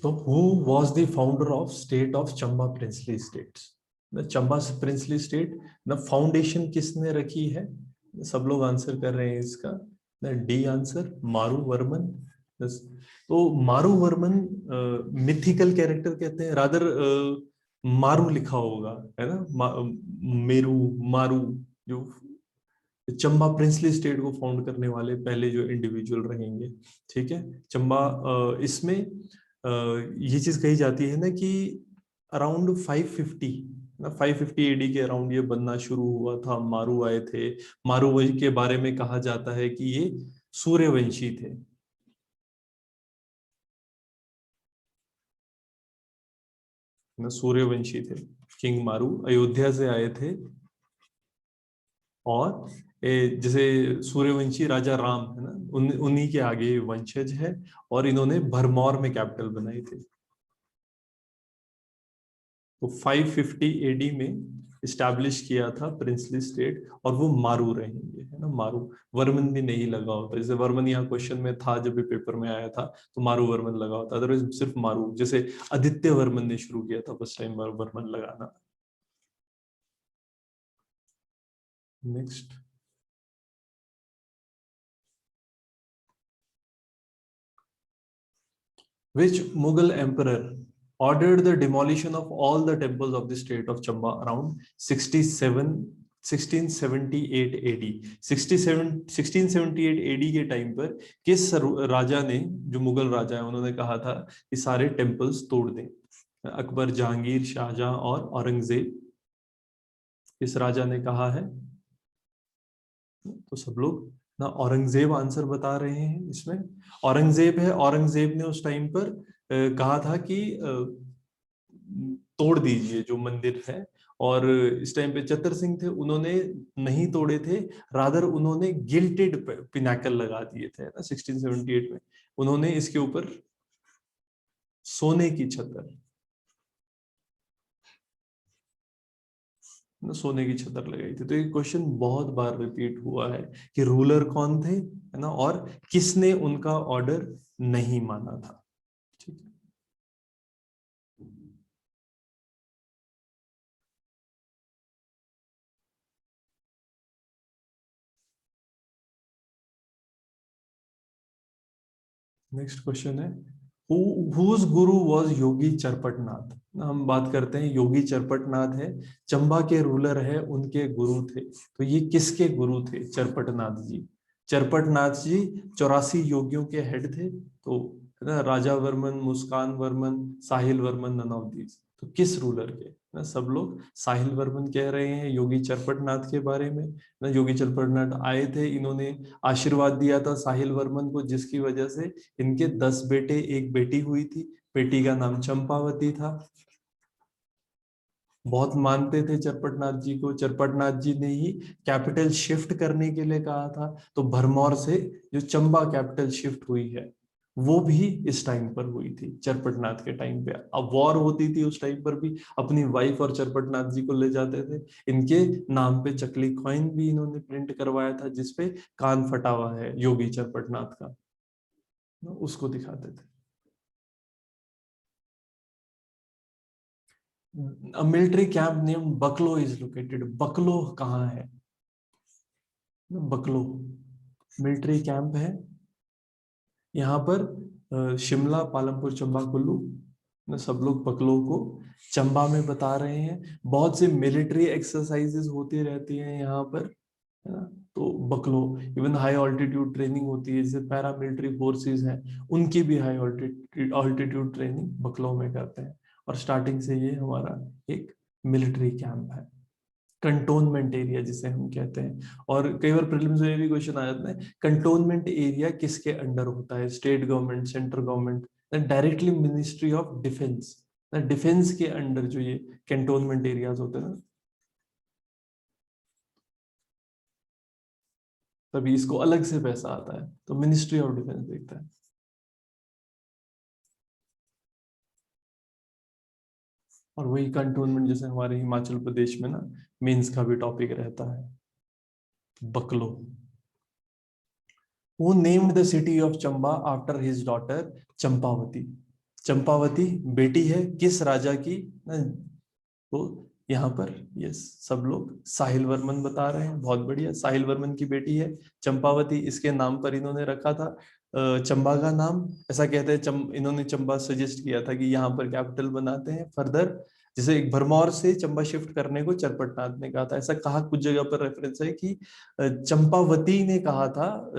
तो who was the founder of state of Chamba princely states? The Chamba princely state the foundation किसने रखी है? सब लोग आंसर कर रहे हैं इसका। डी आंसर, मारू वर्मन। तो मारू वर्मन मिथिकल कैरेक्टर कहते हैं, रादर मारू लिखा होगा, है ना? मेरू, मारू, जो चंबा प्रिंसली स्टेट को फाउंड करने वाले पहले जो इंडिविजुअल रहेंगे। ठीक है, चंबा इसमें ये चीज कही जाती है ना कि अराउंड 550 ना, 550 एडी के अराउंड ये बनना शुरू हुआ था। मारू आए थे। मारू के बारे में कहा जाता है कि ये सूर्यवंशी थे। सूर्यवंशी थे। किंग मारू अयोध्या से आए थे, और जैसे सूर्यवंशी राजा राम है ना, उन्हीं के आगे वंशज है, और इन्होंने भरमौर में कैपिटल बनाई थी। तो 550 एडी में इस्टेब्लिश किया था प्रिंसली स्टेट, और वो मारू रहेंगे, है ना? मारू, वर्मन भी नहीं लगा होता। जैसे वर्मन यहाँ क्वेश्चन में था, जब भी पेपर में आया था तो मारू वर्मन लगा होता, अदरवाइज सिर्फ मारू। जैसे आदित्य वर्मन ने शुरू किया था फर्स्ट टाइम वर्मन लगाना। Next, which Mughal emperor ordered the demolition of all the temples of the state of Chamba around 1678 AD? 1678 AD के टाइम पर किस राजा ने, जो मुगल राजा है, उन्होंने कहा था कि सारे टेम्पल्स तोड़ दें? अकबर, जहांगीर, शाहजहां और औरंगजेब। किस राजा ने कहा है? तो सब लोग ना औरंगजेब आंसर बता रहे हैं इसमें। औरंगजेब है। औरंगजेब ने उस टाइम पर कहा था कि तोड़ दीजिए जो मंदिर है। और इस टाइम पे चतर सिंह थे, उन्होंने नहीं तोड़े थे, रादर उन्होंने गिल्टेड पिनाकल लगा दिए थे ना 1678 में। उन्होंने इसके ऊपर सोने की छतर, सोने की छतर लगाई थी। तो ये क्वेश्चन बहुत बार रिपीट हुआ है कि रूलर कौन थे, है ना, और किसने उनका ऑर्डर नहीं माना था। ठीक है, नेक्स्ट क्वेश्चन है, whose गुरु was योगी चरपटनाथ? हम बात करते हैं, योगी चरपटनाथ है, चंबा के रूलर है, उनके गुरु थे। तो ये किसके गुरु थे? चरपटनाथ जी। चरपटनाथ जी 84 योगियों के हेड थे। तो है ना, राजा वर्मन, मुस्कान वर्मन, साहिल वर्मन, नन ऑफ दीज। तो किस रूलर के? ना सब लोग साहिल वर्मन कह रहे हैं योगी चरपटनाथ के बारे में ना। योगी चरपटनाथ आए थे, इन्होंने आशीर्वाद दिया था साहिल वर्मन को, जिसकी वजह से इनके 10 बेटे, एक बेटी हुई थी। बेटी का नाम चंपावती था। बहुत मानते थे चरपटनाथ जी को। चरपटनाथ जी ने ही कैपिटल शिफ्ट करने के लिए कहा था। तो भरमौर से जो चंबा कैपिटल शिफ्ट हुई है, वो भी इस टाइम पर हुई थी, चरपटनाथ के टाइम पे। अब वॉर होती थी उस टाइम पर भी, अपनी वाइफ और चरपटनाथ जी को ले जाते थे। इनके नाम पे चकली कॉइन भी इन्होंने प्रिंट करवाया था, जिसपे कान फटा हुआ है योगी चरपटनाथ का, उसको दिखाते थे। A military camp named Bucklow is located. Bucklow कहाँ है? बकलो मिलिट्री कैंप है यहाँ पर, शिमला, पालमपुर, चंबा, कुल्लू। सब लोग बकलो को चंबा में बता रहे हैं। बहुत से मिलिट्री एक्सरसाइजेस होती रहती हैं यहाँ पर, है ना। तो बकलो, इवन हाई ऑल्टीट्यूड ट्रेनिंग होती है, जैसे पैरा मिलिट्री फोर्सेस हैं, उनकी भी हाई ऑल्टीट्यूड ट्रेनिंग बकलो में करते हैं। और स्टार्टिंग से ये हमारा एक मिलिट्री कैंप है, कंटोनमेंट एरिया जिसे हम कहते हैं। और कई बार प्रीलिम्स में भी क्वेश्चन आ जाता है, कंटोनमेंट एरिया किसके अंडर होता है? State government, central government, directly ministry of defence. Defence के अंडर जो ये कंटोनमेंट एरियाज होते हैं ना, तभी इसको अलग से पैसा आता है, तो मिनिस्ट्री ऑफ डिफेंस देखता है। और वही कंटोनमेंट जैसे हमारे हिमाचल प्रदेश में ना मेंस का भी टॉपिक रहता है, बकलो। Who named the city of Chamba after his daughter Champavati? Champavati बेटी है किस राजा की? तो यहाँ पर यस सब लोग साहिल वर्मन बता रहे हैं, बहुत बढ़िया, साहिल वर्मन की बेटी है चंपावती, इसके नाम पर इन्होंने रखा था चंबा का नाम। ऐसा कहते हैं इन्होंने चंबा सजेस्ट किया था कि यहाँ पर कैपिटल बनाते हैं फर्दर, जैसे एक भरमौर से चंबा शिफ्ट करने को चरपटनाथ ने कहा था, ऐसा कहा कुछ जगह पर रेफरेंस है कि चंपावती ने कहा था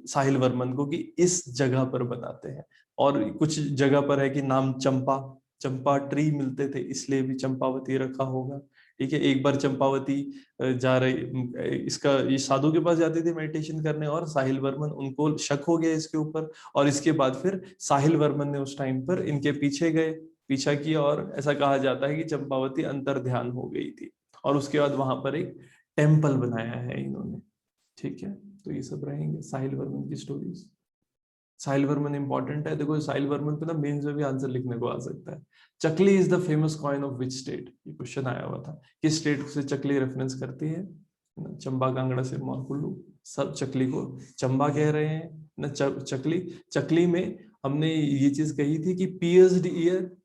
साहिल वर्मन को कि इस जगह पर बनाते हैं। और कुछ जगह पर है कि नाम चंपा, चंपा ट्री मिलते थे इसलिए भी चंपावती रखा होगा। ठीक है, एक बार चंपावती जा रही, इसका ये साधु के पास जाते थे मेडिटेशन करने, और साहिल वर्मन, उनको शक हो गया इसके ऊपर, और इसके बाद फिर साहिल वर्मन ने उस टाइम पर इनके पीछे गए, पीछा किया, और ऐसा कहा जाता है कि चंपावती अंतर ध्यान हो गई थी, और उसके बाद वहां पर एक टेम्पल बनाया है इन्होंने। ठीक है, तो ये सब रहेंगे साहिल वर्मन की स्टोरीज। साहिल वर्मन इंपॉर्टेंट है, देखो साहिल वर्मन पे ना मेंस में भी आंसर लिखने को आ सकता है। Chakli is the famous coin of which state, ये क्वेश्चन आया हुआ था, किस स्टेट से चकली रेफरेंस करती है? चंबा, कांगड़ा, सिरमौर, कुल्लू, सब चकली को चंबा कह रहे हैं ना। चकली, चकली में हमने ये चीज कही थी कि पीएचडी ईयर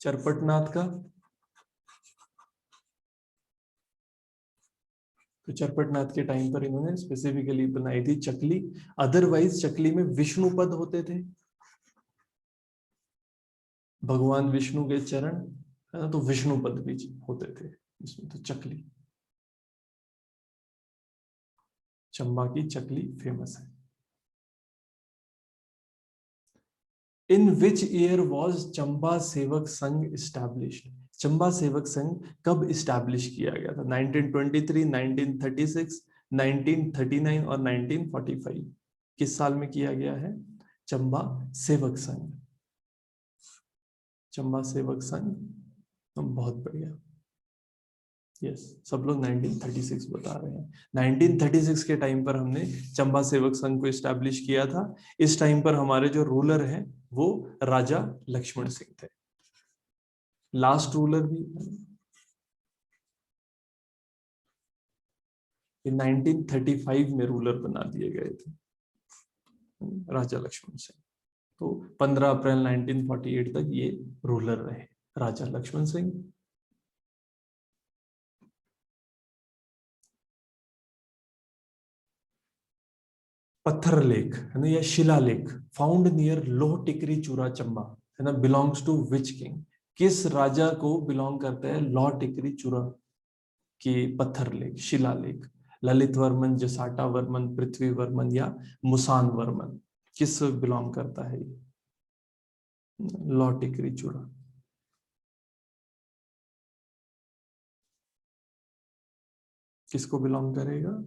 चरपटनाथ का, तो चरपटनाथ के टाइम पर इन्होंने स्पेसिफिकली बनाई थी चकली। अदरवाइज चकली में विष्णु पद होते थे, भगवान विष्णु के चरण है ना, तो विष्णु पद भी होते थे इसमें। तो चकली, चंबा की चकली फेमस है। In which year was Chamba Sevak Sangh established? Chamba Sevak Sangh कब इस्टेब्लिश किया गया था? 1923, 1936, 1939 और 1945, किस साल में किया गया है चंबा सेवक संघ? चंबा सेवक संघ, बहुत बढ़िया, यस सब लोग 1936 बता रहे हैं। 1936 के टाइम पर हमने चंबा सेवक संघ को इस्टेब्लिश किया था। इस टाइम पर हमारे जो रूलर हैं वो राजा लक्ष्मण सिंह थे, लास्ट रूलर भी। ये 1935 में रूलर बना दिए गए थे राजा लक्ष्मण सिंह। तो 15 अप्रैल 1948 तक ये रूलर रहे राजा लक्ष्मण सिंह। पत्थर लेख है ना या शिला लेख फाउंड नियर लोह टिकरी चूरा चंबा है ना, बिलोंग्स टू विच किंग? किस राजा को बिलोंग करता है लोह टिकरी चूरा के पत्थर लेख, शिला लेख? ललित वर्मन, जसाटा वर्मन, पृथ्वी वर्मन या मुसान वर्मन, किस बिलोंग करता है ये लोह टिकरी चूरा? किसको बिलोंग करेगा?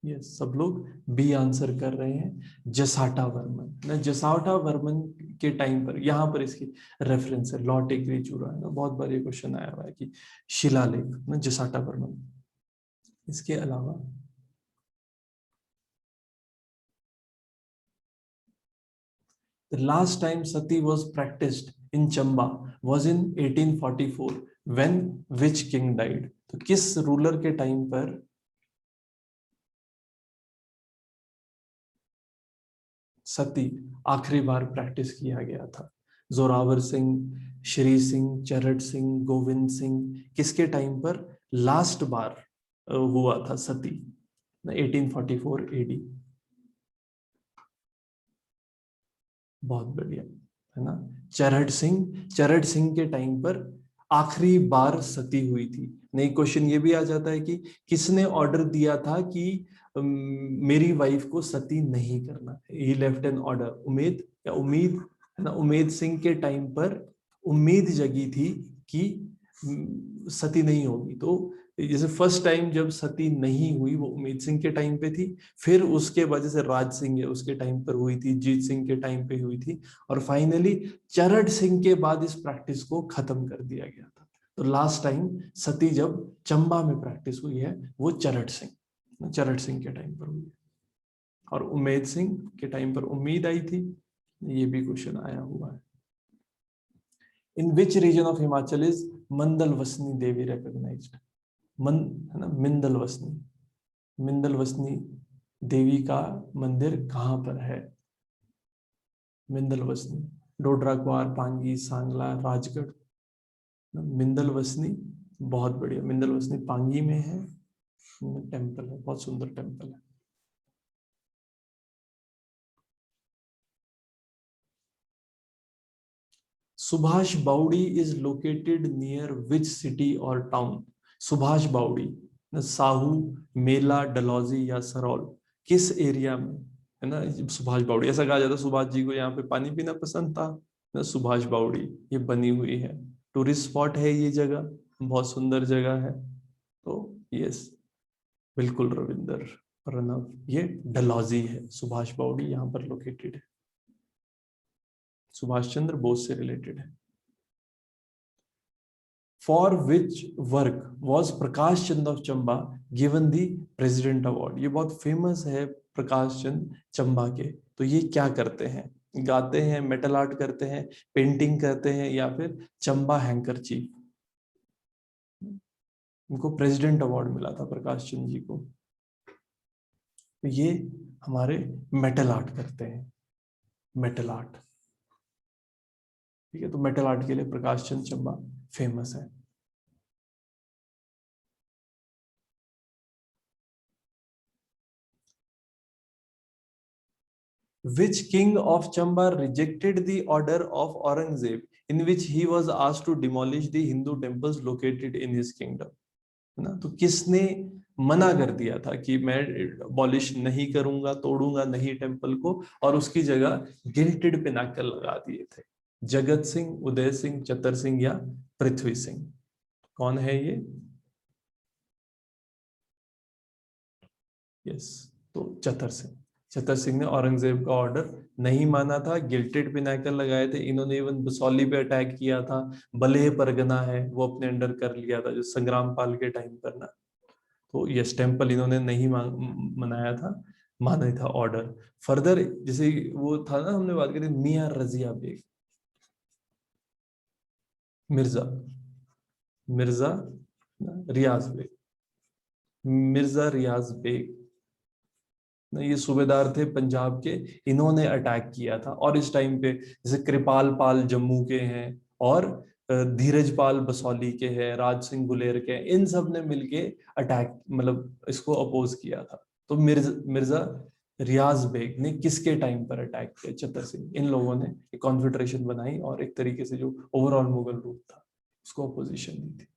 ये सब लोग बी आंसर कर रहे हैं, जसाटा वर्मन ना। जसाटा वर्मन के टाइम पर यहाँ पर इसकी रेफरेंस है लॉ टेकरी चूरा है ना, बहुत बार ये क्वेश्चन आया हुआ है कि शिलालेख ना जसाटा वर्मन। इसके अलावा the last time sati was practiced in Chamba was in 1844 when which king died? तो किस रूलर के टाइम पर सती आखिरी बार प्रैक्टिस किया गया था? जोरावर सिंह, श्री सिंह, चरट सिंह, गोविंद सिंह, किसके टाइम पर लास्ट बार हुआ था सती? 1844 एडी, बहुत बढ़िया है ना। चरट सिंह के टाइम पर आखिरी बार सती हुई थी। नहीं, क्वेश्चन ये भी आ जाता है कि किसने ऑर्डर दिया था कि मेरी वाइफ को सती नहीं करना? ही लेफ्ट एन ऑर्डर, उमेद या उम्मीद है ना। उमेद सिंह के टाइम पर उम्मीद जगी थी कि सती नहीं होगी, तो जैसे फर्स्ट टाइम जब सती नहीं हुई वो उमेद सिंह के टाइम पे थी, फिर उसके बाद जैसे राज सिंह है उसके टाइम पर हुई थी, जीत सिंह के टाइम पे हुई थी, और फाइनली चरट सिंह के बाद इस प्रैक्टिस को खत्म कर दिया गया था। तो लास्ट टाइम सती जब चंबा में प्रैक्टिस हुई है वो चरट सिंह के टाइम पर हुई है, और उमेद सिंह के टाइम पर उम्मीद आई थी। ये भी क्वेश्चन आया हुआ है। In which region of Himachal is Mandal Vasni Devi recognized? मन है ना, मिंदल वसनी देवी का मंदिर कहाँ पर है? मिंदल वसनी, डोडरा क्वार, पांगी, सांगला, राजगढ़। मिंदल वसनी बहुत बढ़िया, मिंदल वसनी पांगी में है, टेम्पल है, बहुत सुंदर टेम्पल है। Subhash Baoli is located near which city और टाउन? सुभाष बाउडी साहू, मेला, डलहौजी या सरौल, किस एरिया में है ना सुभाष बाउडी? ऐसा कहा जाता है सुभाष जी को यहाँ पे पानी पीना पसंद था ना, सुभाष बाउडी ये बनी हुई है। टूरिस्ट स्पॉट है ये जगह, बहुत सुंदर जगह है। तो यस, बिल्कुल रविंदर प्रणव, ये डलहौजी है, सुभाष बाउडी यहाँ पर लोकेटेड है, सुभाष चंद्र बोस से रिलेटेड है। For which work was Prakash Chand of Chamba given the president award? ये बहुत फेमस है प्रकाश चंद चंबा के। तो ये क्या करते हैं? गाते हैं, मेटल आर्ट करते हैं, पेंटिंग करते हैं, या फिर चंबा हैंकरचीफ? उनको प्रेसिडेंट अवार्ड मिला था प्रकाश चंद जी को। तो ये हमारे मेटल आर्ट करते हैं, मेटल आर्ट। ठीक है, तो मेटल आर्ट के लिए प्रकाश चंद चंबा फेमस है। Which king of Chamba rejected the order of Aurangzeb in which he was asked to demolish the Hindu temples located in his kingdom? है ना, तो किसने मना कर दिया था कि मैं अबॉलिश नहीं करूंगा, तोड़ूंगा नहीं टेम्पल को, और उसकी जगह गिल्टेड पिनाकल लगा दिए थे? जगत सिंह, उदय सिंह, चतर सिंह या पृथ्वी सिंह? कौन है ये? यस, तो चतर सिंह। चतर सिंह ने औरंगजेब का ऑर्डर नहीं माना था, गिल्टेड पिनाकल लगाए थे। इन्होंने इवन बसौली पे अटैक किया था, बलेह परगना है वो अपने अंडर कर लिया था जो संग्राम पाल के टाइम पर ना। तो यस, टेम्पल इन्होंने नहीं मनाया था, माना था ऑर्डर। फर्दर जैसे वो था ना, हमने बात करी मियां रजिया बेग, मिर्जा, मिर्जा रियाज बेग, मिर्जा रियाज बेग, ये सूबेदार थे पंजाब के। इन्होंने अटैक किया था, और इस टाइम पे जैसे कृपाल पाल जम्मू के हैं, और धीरज पाल बसौली के हैं, राज सिंह गुलेर के हैं, इन सब ने मिलके अटैक, मतलब इसको अपोज किया था। तो मिर्जा रियाज बेग ने किसके टाइम पर अटैक किया? चतर सिंह। इन लोगों ने एक कॉन्फेडरेशन बनाई और एक तरीके से जो ओवरऑल मुगल रूट था उसको अपोजिशन दी थी।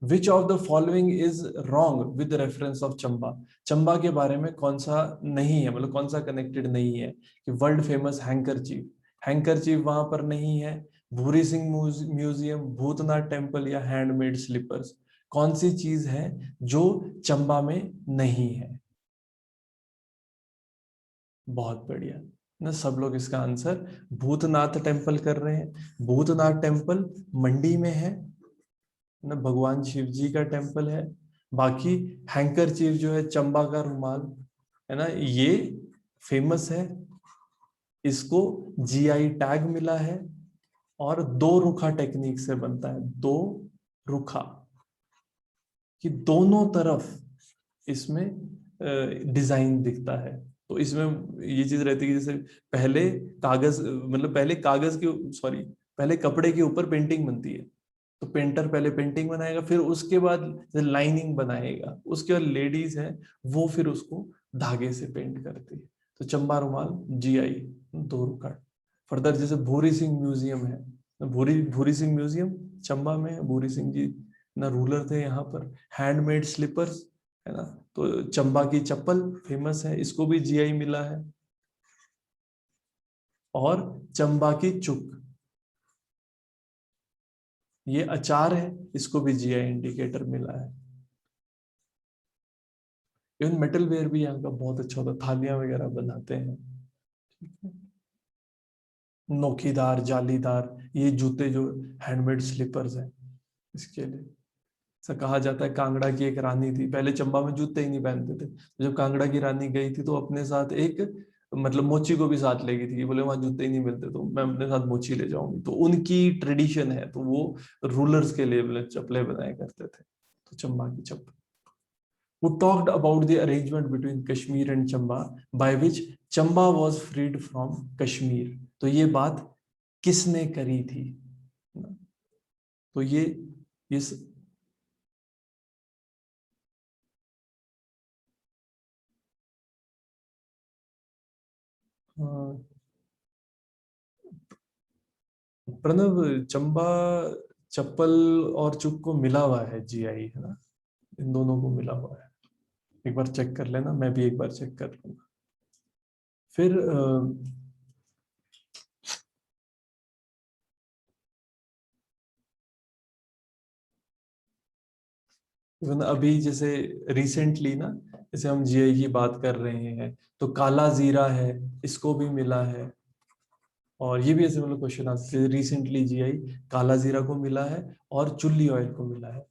Which of the following is wrong with reference of Chamba? Chamba के बारे में कौन सा नहीं है, मतलब कौन सा कनेक्टेड नहीं है? कि वर्ल्ड फेमस हैंकरचीफ, हैंकरचीफ वहां पर नहीं है। भूरी सिंह म्यूजियम, भूतनाथ टेम्पल या हैंडमेड स्लीपर्स? कौन सी चीज है जो चंबा में नहीं है? बहुत बढ़िया ना, सब लोग इसका आंसर भूतनाथ टेम्पल कर रहे हैं। भूतनाथ टेम्पल मंडी में है ना, भगवान शिव जी का टेम्पल है। बाकी हैंकर चीफ जो है, चंबा का रुमाल है ना, ये फेमस है, इसको जीआई टैग मिला है, और दो रुखा टेक्निक से बनता है, दो रुखा, कि दोनों तरफ इसमें डिजाइन दिखता है। तो इसमें ये चीज रहती है कि जैसे पहले कागज, मतलब पहले कागज के, सॉरी, पहले कपड़े के ऊपर पेंटिंग बनती है, तो पेंटर पहले पेंटिंग बनाएगा, फिर उसके बाद लाइनिंग बनाएगा, उसके बाद लेडीज है वो फिर उसको धागे से पेंट करती है। तो चंबा रुमाल जीआई दो रुका। फर्दर जैसे भूरी सिंह म्यूजियम है, भूरी भूरी सिंह म्यूजियम चंबा में है, भूरी सिंह जी ना रूलर थे यहाँ पर। हैंडमेड स्लीपर्स है ना, तो चंबा की चप्पल फेमस है, इसको भी जीआई मिला है। और चंबा की चुक, ये अचार है, इसको भी जीआई इंडिकेटर मिला है। इवन मेटल वेयर भी यहाँ का बहुत अच्छा होता है, थालियां वगैरह बनाते हैं। नोकीदार, जालीदार ये जूते जो हैंडमेड स्लीपर्स हैं इसके लिए। ऐसा कहा जाता है कांगड़ा की एक रानी थी, पहले चंबा में जूते ही नहीं पहनते थे, जब कांगड़ा की रानी गई थी तो अपने साथ एक, मतलब मोची को भी साथ ले गई थी, बोले वहां जूते ही नहीं मिलते तो मैं अपने साथ मोची ले जाऊंगी। तो उनकी ट्रेडिशन है, तो वो रूलर्स के लिए चप्पलें बनाए करते थे। तो चंबा की चप्पल। who talked about the arrangement between Kashmir and Chamba by which Chamba was freed from Kashmir. तो ये बात किसने करी थी? तो ये प्रणव, चंबा चप्पल और चुप को मिला हुआ है, जीआई है ना, इन दोनों को मिला हुआ है। एक बार चेक कर लेना, मैं भी एक बार चेक कर लूंगा। फिर अभी जैसे रिसेंटली ना, जैसे हम जीआई की बात कर रहे हैं, तो काला जीरा है, इसको भी मिला है। और ये भी ऐसे मतलब क्वेश्चन आते हैं, रिसेंटली जीआई काला जीरा को मिला है और चुल्ली ऑयल को मिला है।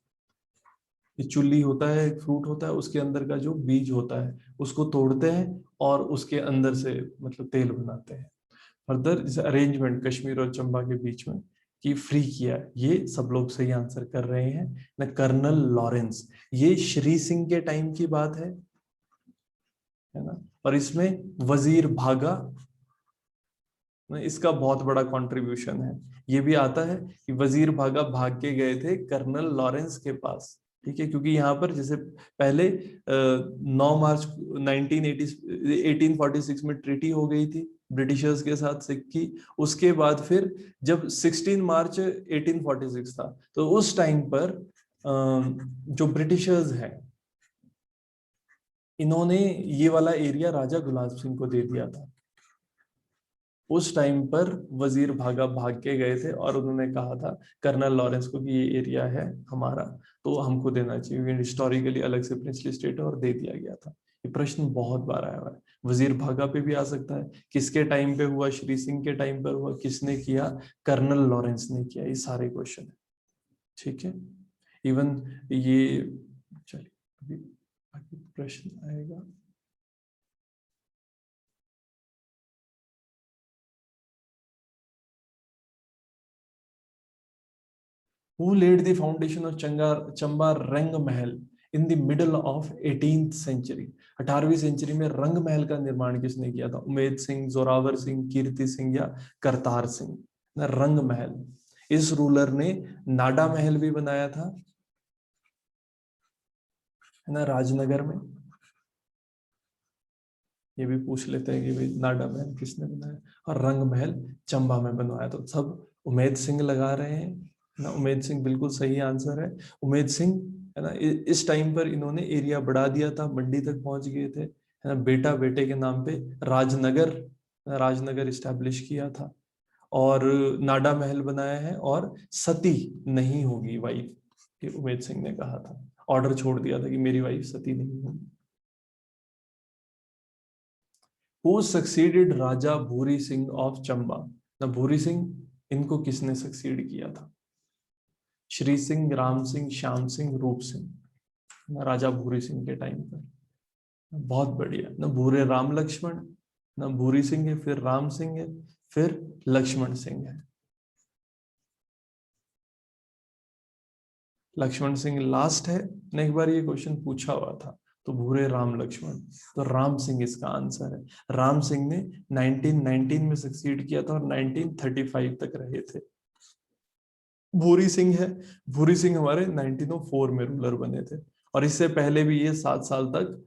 ये चुल्ली होता है, एक फ्रूट होता है, उसके अंदर का जो बीज होता है उसको तोड़ते हैं और उसके अंदर से मतलब तेल बनाते हैं। फर्दर जैसे अरेंजमेंट कश्मीर और चंबा के बीच में कि फ्री किया, ये सब लोग सही आंसर कर रहे हैं ना। कर्नल लॉरेंस, ये श्री सिंह के टाइम की बात है ना। और इसमें वजीर भागा, इसका बहुत बड़ा कंट्रीब्यूशन है। ये भी आता है कि वजीर भागा भाग के गए थे कर्नल लॉरेंस के पास, ठीक है, क्योंकि यहाँ पर जैसे पहले 9 मार्च 1846 में ट्रीटी हो गई थी ब्रिटिशर्स के साथ सिख की। उसके बाद फिर जब 16 मार्च 1846 था, तो उस टाइम पर जो ब्रिटिशर्स हैं, इन्होंने ये वाला एरिया राजा गुलाब सिंह को दे दिया था। उस टाइम पर वजीर भागा भाग के गए थे और उन्होंने कहा था कर्नल लॉरेंस को कि ये एरिया है हमारा, तो हमको देना चाहिए। हिस्टोरिकली अलग से प्रिंसली स्टेट और दे दिया गया था। ये प्रश्न बहुत बार आया हुआ है। वजीर भागा पे भी आ सकता है, किसके टाइम पे हुआ, श्री सिंह के टाइम पर हुआ, किसने किया, कर्नल लॉरेंस ने किया। ये सारे क्वेश्चन है, ठीक है। इवन ये, चलिए अभी बाकी प्रश्न आएगा। Who laid the foundation of Chamba रंग महल in the middle of 18th century? 18वीं सेंचुरी में रंग महल का निर्माण किसने किया था? उमेद सिंह, जोरावर सिंह, कीर्ति सिंह या करतार सिंह? ना रंग महल, इस रूलर ने नाडा महल भी बनाया था, है ना, राजनगर में। ये भी पूछ लेते हैं कि भाई नाडा महल किसने बनाया, और रंग महल चंबा में बनवाया। तो सब उमेद सिंह लगा रहे हैं ना। उमेद सिंह बिल्कुल सही आंसर है। उमेद सिंह, है ना, इस टाइम पर इन्होंने एरिया बढ़ा दिया था, मंडी तक पहुंच गए थे, है ना। बेटा बेटे के नाम पे राजनगर, राजनगर इस्टेब्लिश किया था और नाडा महल बनाया है। और सती नहीं होगी वाइफ, ये उमेद सिंह ने कहा था, ऑर्डर छोड़ दिया था कि मेरी वाइफ सती नहीं होगी। Who succeeded Raja Bhuri Singh of Chamba? ना भूरी सिंह, इनको किसने सक्सीड किया था? श्री सिंह, राम सिंह, श्याम सिंह, रूप सिंह? ना राजा भूरी सिंह के टाइम पर। बहुत बढ़िया ना, भूरे राम लक्ष्मण, ना भूरी सिंह है, फिर राम सिंह है, फिर लक्ष्मण सिंह है। लक्ष्मण सिंह लास्ट है ना। एक बार ये क्वेश्चन पूछा हुआ था, तो भूरे राम लक्ष्मण, तो राम सिंह इसका आंसर है। राम सिंह ने 1919 में सक्सीड किया था और 1935 तक रहे थे। भूरी सिंह है, भूरी सिंह हमारे 1904 में रूलर बने थे, और इससे पहले भी ये 7 साल तक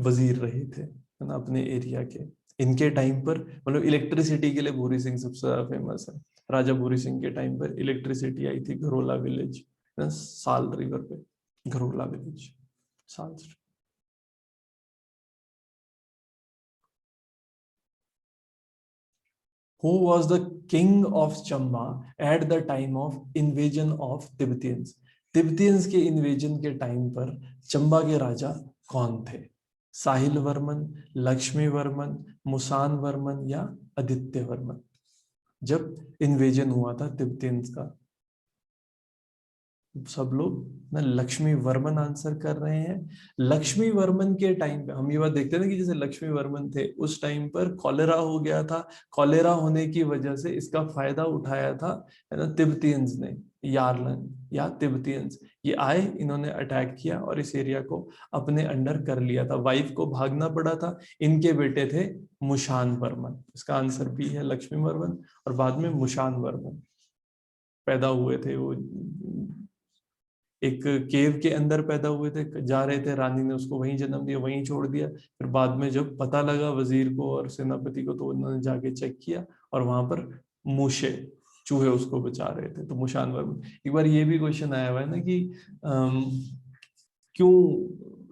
वजीर रहे थे, है ना, अपने एरिया के। इनके टाइम पर मतलब इलेक्ट्रिसिटी के लिए भूरी सिंह सबसे ज्यादा फेमस है। राजा भूरी सिंह के टाइम पर इलेक्ट्रिसिटी आई थी घरोला विलेज, साल रिवर पे, घरोला विलेज, साल। Who was the king of Chamba at the time of invasion of Tibetan? तिब्बतियंस के इन्वेजन के टाइम पर चंबा के राजा कौन थे? साहिल वर्मन, लक्ष्मी वर्मन, मुसान वर्मन या आदित्य वर्मन? जब इन्वेजन हुआ था तिब्बतियंस का, सब लोग ना लक्ष्मी वर्मन आंसर कर रहे हैं। लक्ष्मी वर्मन के टाइम पे हम ये बात देखते हैं ना कि जैसे लक्ष्मी वर्मन थे, उस टाइम पर कॉलेरा हो गया था। कॉलेरा होने की वजह से इसका फायदा उठाया था, है ना, तिब्बतियंस ने। यार्लन या तिब्बतियंस, ये आए, इन्होंने अटैक किया और इस एरिया को अपने अंडर कर लिया था। वाइफ को भागना पड़ा था। इनके बेटे थे मुशान वर्मन, इसका आंसर बी है, लक्ष्मी वर्मन, और बाद में मुशान वर्मन पैदा हुए थे। वो एक केव के अंदर पैदा हुए थे, जा रहे थे, रानी ने उसको वहीं जन्म दिया, वहीं छोड़ दिया। फिर बाद में जब पता लगा वजीर को और सेनापति को, तो उन्होंने जाके चेक किया और वहां पर मूशे, चूहे उसको बचा रहे थे। तो मुशान वर्मन। एक बार ये भी क्वेश्चन आया हुआ है ना कि क्यों,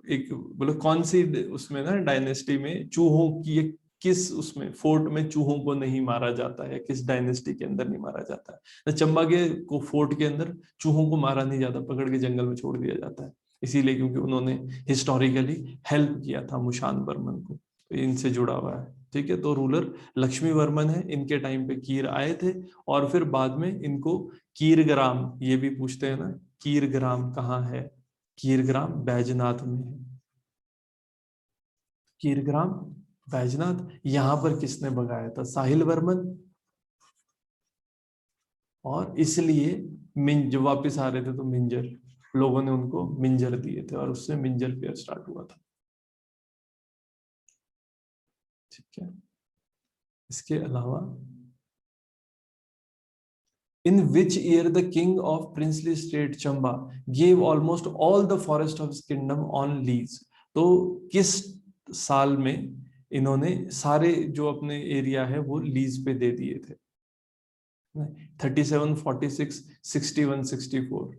एक बोलो कौन सी उसमें ना डायनेस्टी में चूहों की, किस उसमें फोर्ट में चूहों को नहीं मारा जाता है, किस डायनेस्टी के अंदर नहीं मारा जाता है? तो चंबा के को फोर्ट के अंदर चूहों को मारा नहीं जाता, पकड़ के जंगल में छोड़ दिया जाता है, इसीलिए क्योंकि उन्होंने हिस्टोरिकली हेल्प किया था मुशान वर्मन को, तो इनसे जुड़ा हुआ है। ठीक है, तो रूलर लक्ष्मी वर्मन है। इनके टाइम पे कीर आए थे और फिर बाद में इनको कीरग्राम, ये भी पूछते हैं ना, कीरग्राम कहाँ है? कीरग्राम बैजनाथ में है। कीरग्राम बैजनाथ, यहां पर किसने भगाया था? साहिल वर्मन। और इसलिए जब वापिस आ रहे थे तो मिंजर, लोगों ने उनको मिंजर दिए थे और उससे मिंजर फेयर स्टार्ट हुआ था। ठीक है, इसके अलावा in which year the king of princely state Chamba gave almost all the forest of his kingdom on lease? तो किस साल में इन्होंने सारे जो अपने एरिया है वो लीज पे दे दिए थे? 37, 46, 61, 64।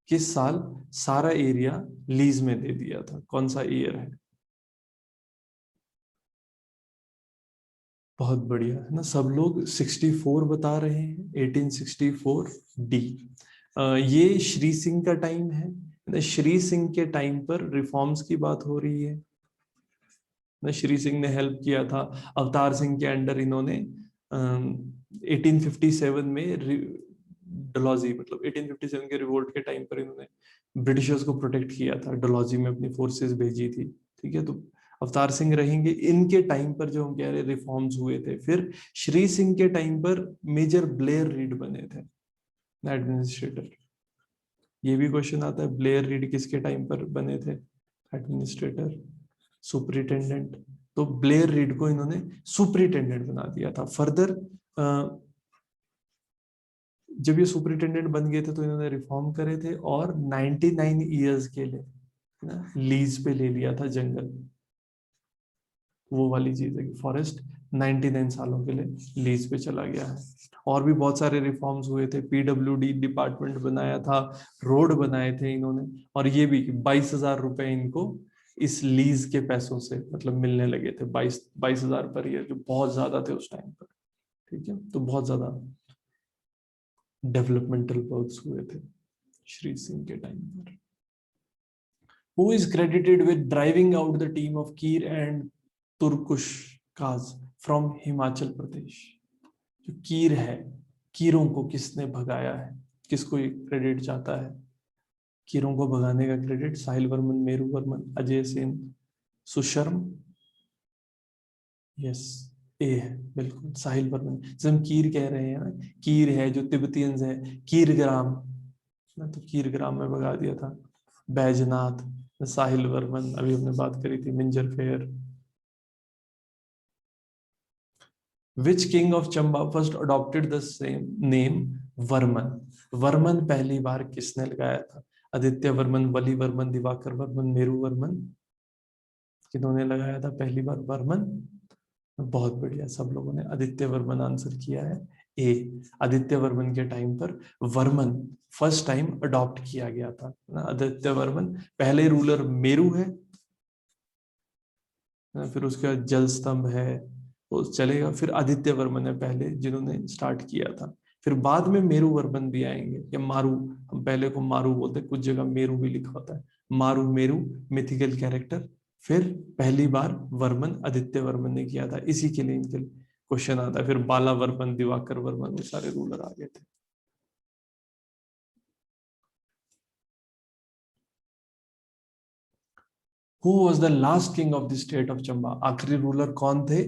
किस साल सारा एरिया लीज में दे दिया था? कौन सा ईयर है? बहुत बढ़िया है ना, सब लोग 64 बता रहे हैं, 1864 डी। ये श्री सिंह का टाइम है। श्री सिंह के टाइम पर रिफॉर्म्स की बात हो रही है ना, श्री सिंह ने हेल्प किया था। अवतार सिंह के अंडर इन्होंने 1857 में डलहौजी, मतलब 1857 के रिवोल्ट के टाइम पर इन्होंने ब्रिटिशर्स को प्रोटेक्ट किया था, डलहौजी में अपनी फोर्सेस भेजी थी। ठीक है, तो अवतार सिंह रहेंगे। इनके टाइम पर जो हम कह रहे रिफॉर्म्स हुए थे। फिर श्री सिंह के टाइम पर मेजर ब्लेयर रीड बने थे एडमिनिस्ट्रेटर। ये भी क्वेश्चन आता है, ब्लेयर रीड किसके टाइम पर बने थे एडमिनिस्ट्रेटर, सुपरिटेंडेंट? तो ब्लेयर रीड को इन्होंने सुपरिटेंडेंट बना दिया था। फर्दर जब ये सुपरिटेंडेंट बन गए थे तो इन्होंने रिफॉर्म करे थे और 99 ईयर्स के लिए ना लीज पे ले लिया था जंगल। वो वाली चीज है कि फॉरेस्ट 99 सालों के लिए लीज पे चला गया है। और भी बहुत सारे रिफॉर्म्स हुए थे, पीडब्ल्यूडी डिपार्टमेंट बनाया था, रोड बनाए थे इन्होंने। और ये भी 22,000 रुपए इनको इस लीज के पैसों से मतलब मिलने लगे थे, 22,000 पर ईयर, जो बहुत ज्यादा थे उस टाइम पर। ठीक है, तो बहुत ज्यादा डेवलपमेंटल वर्क्स हुए थे श्री सिंह के टाइम पर। Who is credited with driving out the team of Kir and Turkushkaz from Himachal Pradesh? जो कीर है, कीरों को किसने भगाया है? किसको ये क्रेडिट जाता है? कीरों को भगाने का क्रेडिट साहिल वर्मन, मेरू वर्मन, अजय सेन, सुशर्म? यस, ए है बिल्कुल, साहिल वर्मन। जब हम कीर कह रहे हैं ना, कीर है जो तिब्बतियंस है, कीरग्राम ना, तो कीरग्राम में भगा दिया था। बैजनाथ, साहिल वर्मन, अभी हमने बात करी थी Minjar fair. Which king of Chamba first adopted the same name Varman? Varman पहली बार किसने लगाया था? आदित्य वर्मन, बलि वर्मन, दिवाकर वर्मन, मेरू वर्मन? किन्होंने लगाया था पहली बार वर्मन? बहुत बढ़िया, सब लोगों ने आदित्य वर्मन आंसर किया है, ए। आदित्य वर्मन के टाइम पर वर्मन फर्स्ट टाइम अडॉप्ट किया गया था ना। आदित्य वर्मन पहले रूलर मेरू है, फिर उसके बाद जल स्तंभ है, वो चलेगा। फिर आदित्य वर्मन है पहले जिन्होंने स्टार्ट किया था। फिर बाद में मेरू वर्मन भी आएंगे, या मारू, हम पहले को मारू बोलते हैं, कुछ जगह मेरू भी लिखा होता है। मारू, मेरू मिथिकल कैरेक्टर। फिर पहली बार वर्मन आदित्य वर्मन ने किया था, इसी के लिए इनके क्वेश्चन आता है। फिर बाला वर्मन, दिवाकर वर्मन, वो सारे रूलर आ गए थे। Who was the last king of the state of Chamba? आखिरी रूलर कौन थे?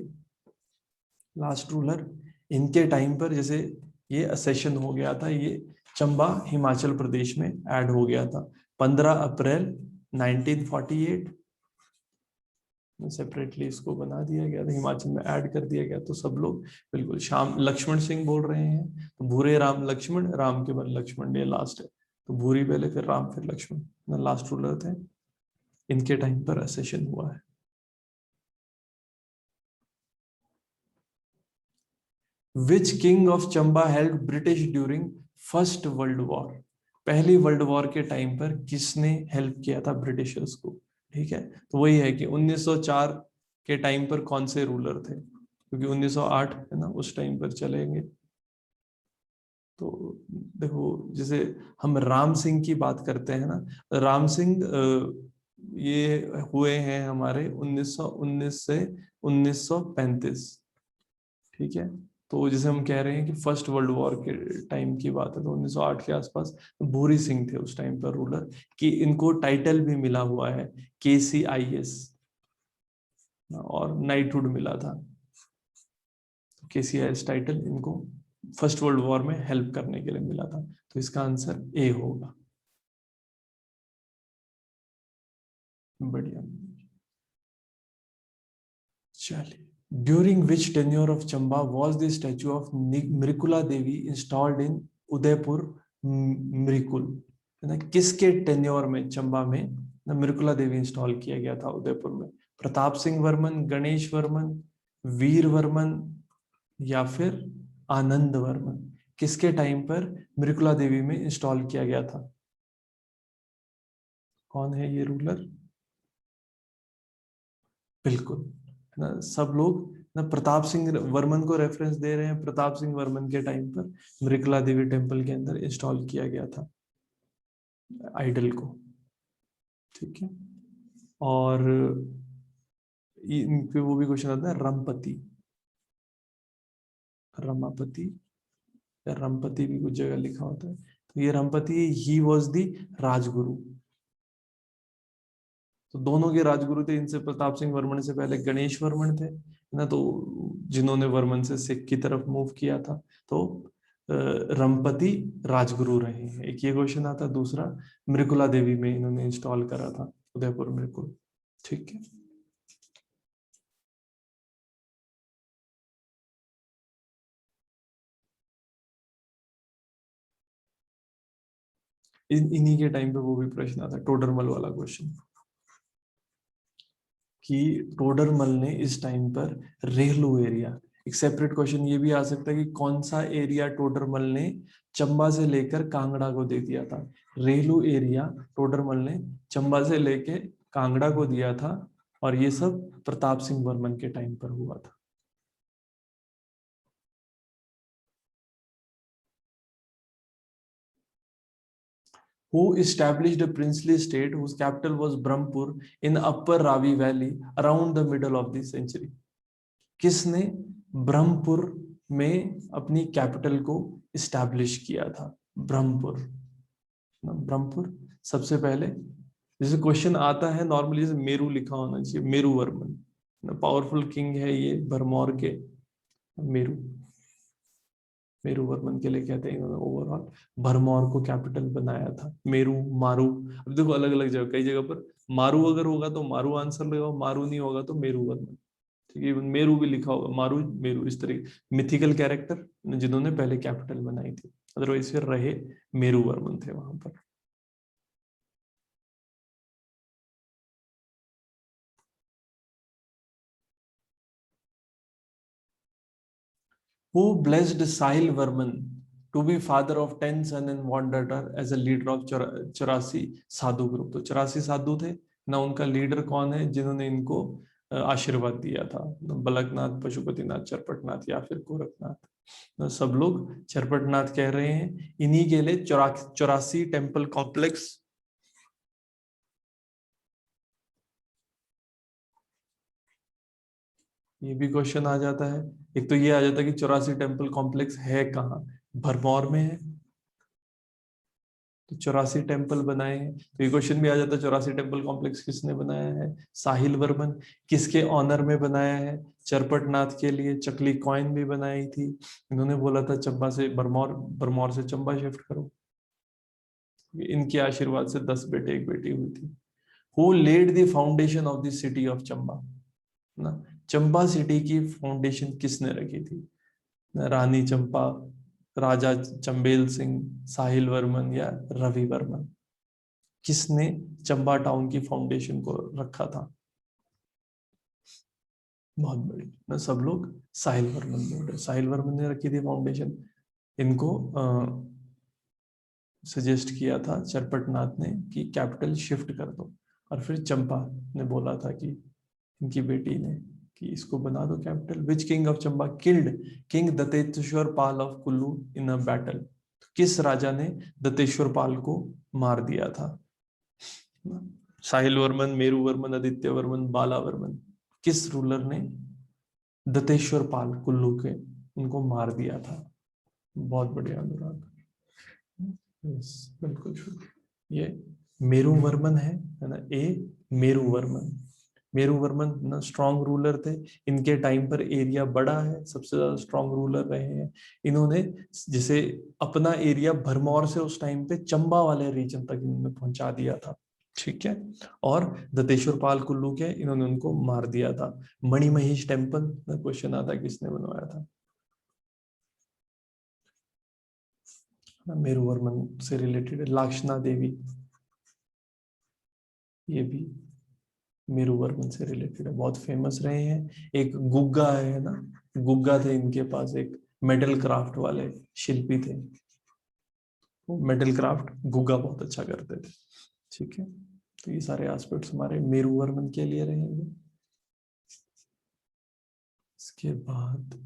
लास्ट रूलर, इनके टाइम पर जैसे ये असेशन हो गया था, ये चंबा हिमाचल प्रदेश में ऐड हो गया था 15 अप्रैल 1948, सेपरेटली इसको बना दिया गया था, हिमाचल में ऐड कर दिया गया। तो सब लोग बिल्कुल श्याम लक्ष्मण सिंह बोल रहे हैं, तो भूरे राम लक्ष्मण, राम के बाद लक्ष्मण, ये लास्ट है। तो भूरी पहले, फिर राम, फिर लक्ष्मण लास्ट रूलर थे, इनके टाइम पर असेशन हुआ है। विच king of Chamba help British during first world war? पहली वर्ल्ड वॉर के टाइम पर किसने हेल्प किया था ब्रिटिशर्स को? ठीक है, तो वही है कि 1904 के टाइम पर कौन से रूलर थे, क्योंकि 1908 है ना, उस टाइम पर चलेंगे। तो देखो, जैसे हम राम सिंह की बात करते हैं ना, राम सिंह ये हुए हैं हमारे 1919 से 1935। ठीक है, तो जैसे हम कह रहे हैं कि फर्स्ट वर्ल्ड वॉर के टाइम की बात है, तो 1908 के आसपास भूरी सिंह थे उस टाइम पर रूलर, कि इनको टाइटल भी मिला हुआ है KCIS, और नाइटहुड मिला था। KCIS टाइटल इनको फर्स्ट वर्ल्ड वॉर में हेल्प करने के लिए मिला था, तो इसका आंसर ए होगा। बढ़िया, चलिए। During which tenure of Chamba was the statue of Mrikula Devi installed in Udaipur Mrikul? है ना, किसके टेन्योर में चंबा में ना मृकुला देवी इंस्टॉल किया गया था उदयपुर में? प्रताप सिंह वर्मन, गणेश वर्मन, वीर वर्मन, या फिर आनंद वर्मन? किसके टाइम पर मृकुला देवी में इंस्टॉल किया गया था? कौन है ये रूलर? बिल्कुल, है ना, सब लोग ना प्रताप सिंह वर्मन को रेफरेंस दे रहे हैं। प्रताप सिंह वर्मन के टाइम पर मृगला देवी टेम्पल के अंदर इंस्टॉल किया गया था आइडल को। ठीक है, और इन पे वो भी क्वेश्चन आता है, रमपति, रमापति या रमपति भी कुछ जगह लिखा होता है, तो ये रमपति ही वॉज दी राजगुरु। तो दोनों के राजगुरु थे, इनसे प्रताप सिंह वर्मन से पहले गणेश वर्मन थे ना, तो जिन्होंने वर्मन से सिख की तरफ मूव किया था। तो रमपति राजगुरु रहे हैं, एक ये क्वेश्चन आता है। दूसरा, मृकुला देवी में इन्होंने इंस्टॉल करा था, उदयपुर मृकुल। ठीक है, इन्हीं के टाइम पे वो भी प्रश्न आता है, टोडरमल वाला क्वेश्चन, कि टोडरमल ने इस टाइम पर रेहलू एरिया, एक सेपरेट क्वेश्चन ये भी आ सकता है कि कौन सा एरिया टोडरमल ने चंबा से लेकर कांगड़ा को दे दिया था? रेहलू एरिया टोडरमल ने चंबा से लेके कांगड़ा को दिया था, और ये सब प्रताप सिंह वर्मन के टाइम पर हुआ था। Who established a princely state whose capital was Brahmpur in Upper Ravi Valley around the middle of the century? किसने ब्रह्मपुर में अपनी कैपिटल को इस्टेब्लिश किया था? ब्रह्मपुर, ब्रह्मपुर सबसे पहले, जैसे क्वेश्चन आता है नॉर्मली, जैसे मेरू लिखा होना चाहिए, मेरू वर्मन पावरफुल किंग है ये भरमौर के। मेरू, मेरू वर्मन के लिए कहते हैं इन्होंने ओवरऑल भरमौर को कैपिटल बनाया था। मेरू, मारू, अब देखो अलग अलग जगह, कई जगह पर मारू अगर होगा तो मारू आंसर लगाओ, मारू नहीं होगा तो मेरू वर्मन। ठीक है, मेरू भी लिखा होगा, मारू मेरू, इस तरीके मिथिकल कैरेक्टर जिन्होंने पहले कैपिटल बनाई थी, अदरवाइज फिर रहे मेरू वर्मन थे वहां पर। Who blessed Sahil Varman to be father of 10 son and one daughter as a leader of 84 Sadhu group? तो 84 साधु थे ना, उनका लीडर कौन है जिन्होंने इनको आशीर्वाद दिया था? बलकनाथ, पशुपतिनाथ, चरपटनाथ, या फिर गोरखनाथ? तो सब लोग चरपटनाथ कह रहे हैं। इन्हीं के लिए 84 टेम्पल कॉम्प्लेक्स, ये भी क्वेश्चन आ जाता है। एक तो ये आ जाता है कि 84 टेम्पल कॉम्प्लेक्स है कहाँ, भरमौर में है, तो 84 टेम्पल बनाए हैं। तो ये क्वेश्चन भी आ जाता है, 84 टेम्पल कॉम्प्लेक्स किसने बनाया है? साहिल वर्मन। किसके ऑनर में बनाया है? चरपट नाथ के लिए। चकली कॉइन भी बनाई थी। इन्होंने बोला था चंबा से बरमौर, बरमौर से चंबा शिफ्ट करो। इनके आशीर्वाद से 10 बेटे 1 बेटी हुई थी। Who led the foundation of the city of Chamba? ना, चंबा सिटी की फाउंडेशन किसने रखी थी? रानी चंपा, राजा चंबेल सिंह, साहिल वर्मन या रवि वर्मन? किसने चंबा टाउन की फाउंडेशन को रखा था? बहुत बड़ी ना, सब लोग साहिल वर्मन बोल रहे। साहिल वर्मन ने रखी थी फाउंडेशन। इनको सजेस्ट किया था चरपट नाथ ने कि कैपिटल शिफ्ट कर दो, और फिर चंपा ने बोला था कि इनकी बेटी ने कि इसको बना दो capital. Which king of Chamba killed king Datteswar Pal of Kullu in a battle? किस राजा ने दत्तेश्वर पाल को मार दिया था? साहिल वर्मन, मेरू वर्मन, आदित्य वर्मन, बाला वर्मन? किस रूलर ने दत्तेश्वर पाल कुल्लू के उनको मार दिया था? बहुत बढ़िया अनुराग। यस, बिल्कुल शुभ। ये मेरू वर्मन है ना? ए मेरू वर्मन। मेरू वर्मन ना स्ट्रॉन्ग रूलर थे। इनके टाइम पर एरिया बड़ा है, सबसे ज्यादा स्ट्रॉन्ग रूलर रहे हैं। इन्होंने जैसे अपना एरिया भरमौर से उस टाइम पे चंबा वाले रीजन तक इन्होंने पहुंचा दिया था। ठीक है। और दत्तेश्वर पाल कुल्लू के इन्होंने उनको मार दिया था। मणिमहेश टेम्पल क्वेश्चन आता है किसने बनवाया था? मेरू वर्मन से रिलेटेड है। लाक्षणा देवी, ये भी मेरू वर्मन से रिलेटेड है, बहुत फेमस रहे हैं। एक गुग्गा है ना, गुग्गा थे इनके पास, एक मेटल क्राफ्ट वाले शिल्पी थे। वो मेटल क्राफ्ट गुग्गा बहुत अच्छा करते थे। ठीक है, तो ये सारे एस्पेक्ट्स हमारे मेरू वर्मन के लिए रहेंगे। इसके बाद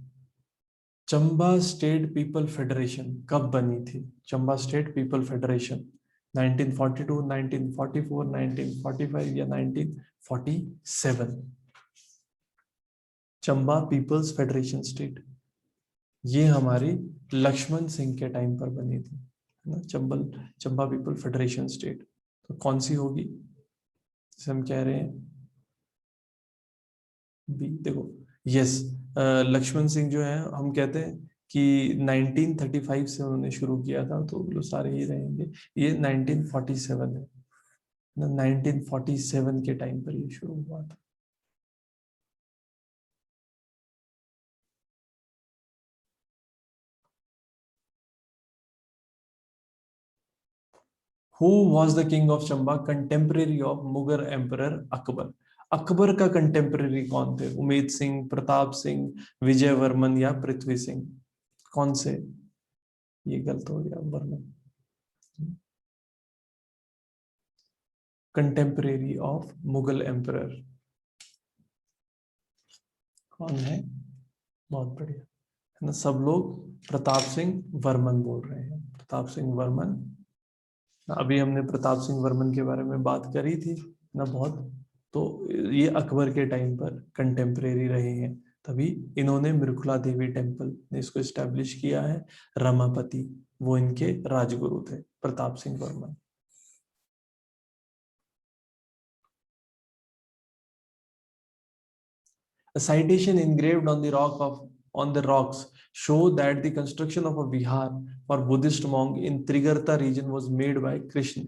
चंबा स्टेट पीपल फेडरेशन कब बनी थी? चंबा स्टेट पीपल फेडरेशन 1942, 1944, 1945 या 1947? चंबा पीपल्स फेडरेशन स्टेट, ये हमारी लक्ष्मण सिंह के टाइम पर बनी थी, है ना? चंबा पीपल फेडरेशन स्टेट तो कौन सी होगी? जैसे हम कह रहे हैं बी, देखो। यस, लक्ष्मण सिंह जो है, हम कहते हैं कि 1935 से उन्होंने शुरू किया था, तो वो सारे ही रहेंगे। ये 1947 है ना, 1947 के टाइम पर ये शुरू हुआ था। Who was the king of Chamba, contemporary of Mughal Emperor Akbar? Akbar का कंटेम्पररी कौन थे? उमेद सिंह, प्रताप सिंह, विजय वर्मन या पृथ्वी सिंह? कौन से? ये गलत हो गया, Varman. Contemporary of Mughal emperor कौन है? बहुत बढ़िया, है ना? सब लोग प्रताप सिंह वर्मन बोल रहे हैं, प्रताप सिंह वर्मन। अभी हमने प्रताप सिंह वर्मन के बारे में बात करी थी ना बहुत। तो ये अकबर के टाइम पर कंटेम्परेरी रहे हैं, तभी इन्होंने मृखुला देवी टेम्पल ने इसको एस्टेब्लिश किया है। रमापति वो इनके राजगुरु थे, Pratap Singh Varman. A citation engraved on the rock of on the rocks show that the construction of a vihar for Buddhist monk in Trigarta region was made by Krishna.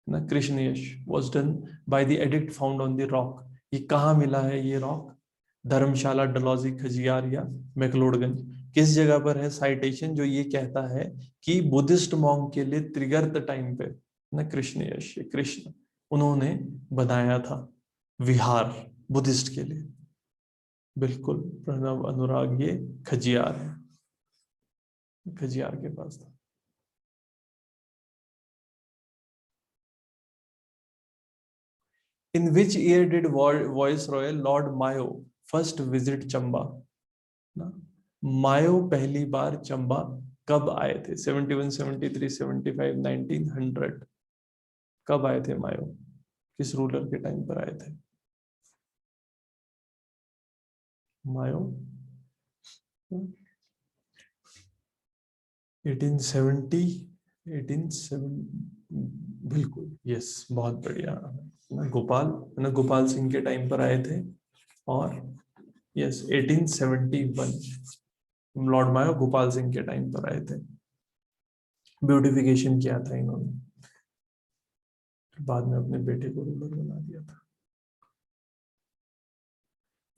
ना, कृष्णयश was done by the edict found on the rock. ये कहाँ मिला है ये rock? धर्मशाला, डलहौजी, खजियार या मैक्लोडगंज? किस जगह पर है साइटेशन जो ये कहता है कि बुद्धिस्ट मॉन्क के लिए त्रिगर्त टाइम पे ना कृष्णयश, कृष्ण उन्होंने बनाया था विहार बुद्धिस्ट के लिए? बिल्कुल प्रणव, अनुराग, ये खजियार है, खजियार के पास था। In which year did viceroy lord Mayo first visit Chamba? ना, मायो पहली बार चंबा कब आए थे? 71, 73, 75, 1900? कब आए थे मायो? किस रूलर के टाइम पर आए थे मायो? 1870, 1870, बिल्कुल, यस, बहुत बढ़िया। गोपाल सिंह के टाइम पर आए थे। और यस, 1871 लॉर्ड मायो गोपाल सिंह के टाइम पर आए थे। ब्यूटिफिकेशन किया था इन्होंने, बाद में अपने बेटे को रूलर बना दिया था।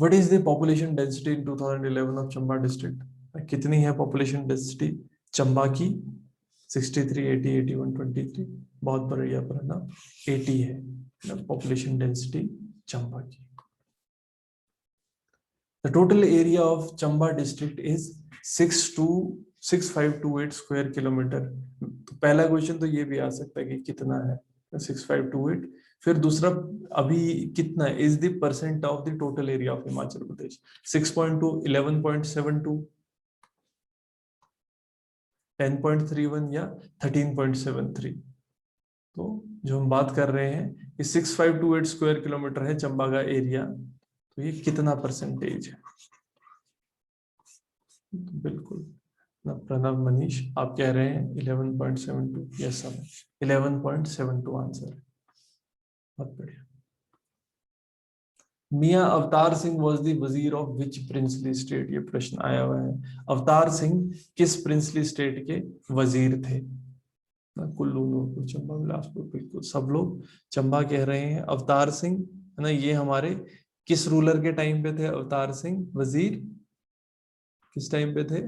What is the population density in 2011 of Chamba district? कितनी है पॉपुलेशन डेंसिटी चंबा की? 63, 80, 81, 23। बहुत बढ़िया पढ़ना, 80 है पॉपुलेशन डेंसिटी चंबा की। The total area of Chamba district is 6528 square kilometre. तो पहला क्वेश्चन तो ये भी आ सकता है कि कितना है 6528। फिर दूसरा, अभी कितना है, is the percent of the total area of Himachal Pradesh? 6.2, 11.72, 10.31 या 13.73। तो जो हम बात कर रहे हैं कि 6528 स्क्वायर किलोमीटर है चंबा का एरिया, तो ये कितना परसेंटेज है? बिल्कुल ना, प्रणव मनीष आप कह रहे हैं 11.72। यस सर, 11.72 आंसर है। बहुत बढ़िया। मियां अवतार सिंह वाज द वजीर ऑफ विच प्रिंसली स्टेट? ये प्रश्न आया हुआ है। अवतार सिंह किस प्रिंसली स्टेट के वजीर थे? कुल्लू, नूरपुर, चंबा, बिलासपुर। बिल्कुल, सब लोग चंबा कह रहे हैं। अवतार सिंह है ना, ये हमारे किस रूलर के टाइम पे थे अवतार सिंह वजीर? किस टाइम पे थे?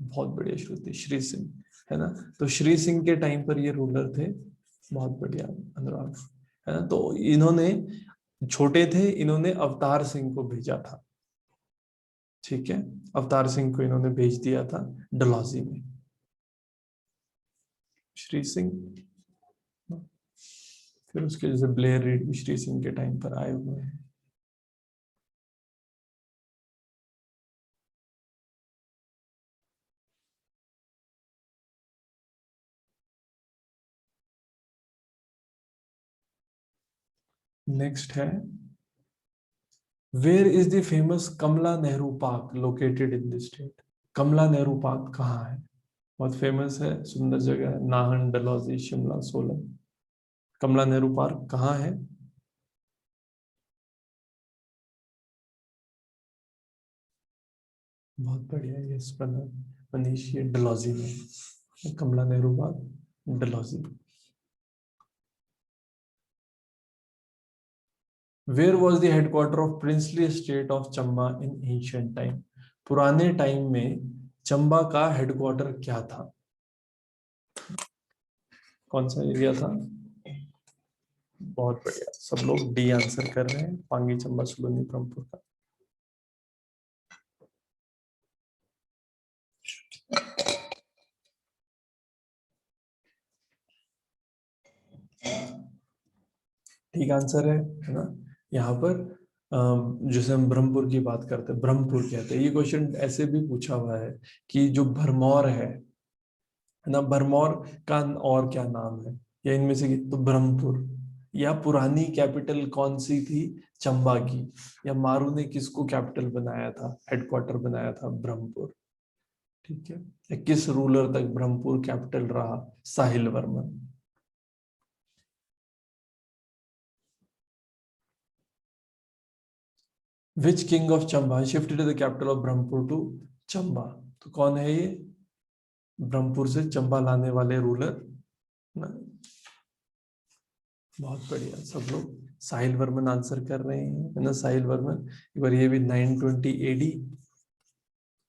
बहुत बढ़िया श्रुति, श्री सिंह, है ना। तो श्री सिंह के टाइम पर ये रूलर थे। बहुत बढ़िया अनुराग, है ना। तो इन्होंने, छोटे थे, इन्होंने अवतार सिंह को भेजा था। ठीक है, अवतार सिंह को इन्होंने भेज दिया था डलहौजी में। श्री सिंह, फिर उसके जैसे ब्लेयर रीड भी श्री सिंह के टाइम पर आए हुए हैं। नेक्स्ट है, where is the famous Kamla Nehru park located in the state? Kamla Nehru park कहाँ है? बहुत फेमस है, सुंदर जगह है, नाहन, डलहौजी, शिमला, सोलन। कमला नेहरू पार्क कहाँ है? बहुत बढ़िया, यस प्रणव मनीष, ये डलहौजी में Kamla Nehru park, Dalhousie. Where was the headquarter of princely state of Chamba in ancient time? पुराने टाइम में चंबा का हेडक्वार्टर क्या था? कौन सा एरिया था? बहुत बढ़िया, सब लोग डी आंसर कर रहे हैं, पांगी, चंबा, सुलूनी, ब्रह्मपुर का। ठीक आंसर है ना। यहाँ पर जैसे हम ब्रह्मपुर की बात करते हैं, ब्रह्मपुर कहते हैं। ये क्वेश्चन ऐसे भी पूछा हुआ है कि जो भरमौर है ना, भरमौर का और क्या नाम है, या इनमें से तो ब्रह्मपुर, या पुरानी कैपिटल कौन सी थी चंबा की, या मारू ने किसको कैपिटल बनाया था, हेडक्वार्टर बनाया था ब्रह्मपुर? ठीक है, या किस रूलर तक ब्रह्मपुर कैपिटल रहा? Sahil Varman. Which king of Chamba shifted the capital of Brahmpur to Chamba? तो कौन है ये ब्रह्मपुर से चंबा लाने वाले रूलर ना? बहुत बढ़िया, सब लोग साहिल वर्मन आंसर कर रहे हैं, है ना। साहिल वर्मन, एक बार ये भी 920 एडी,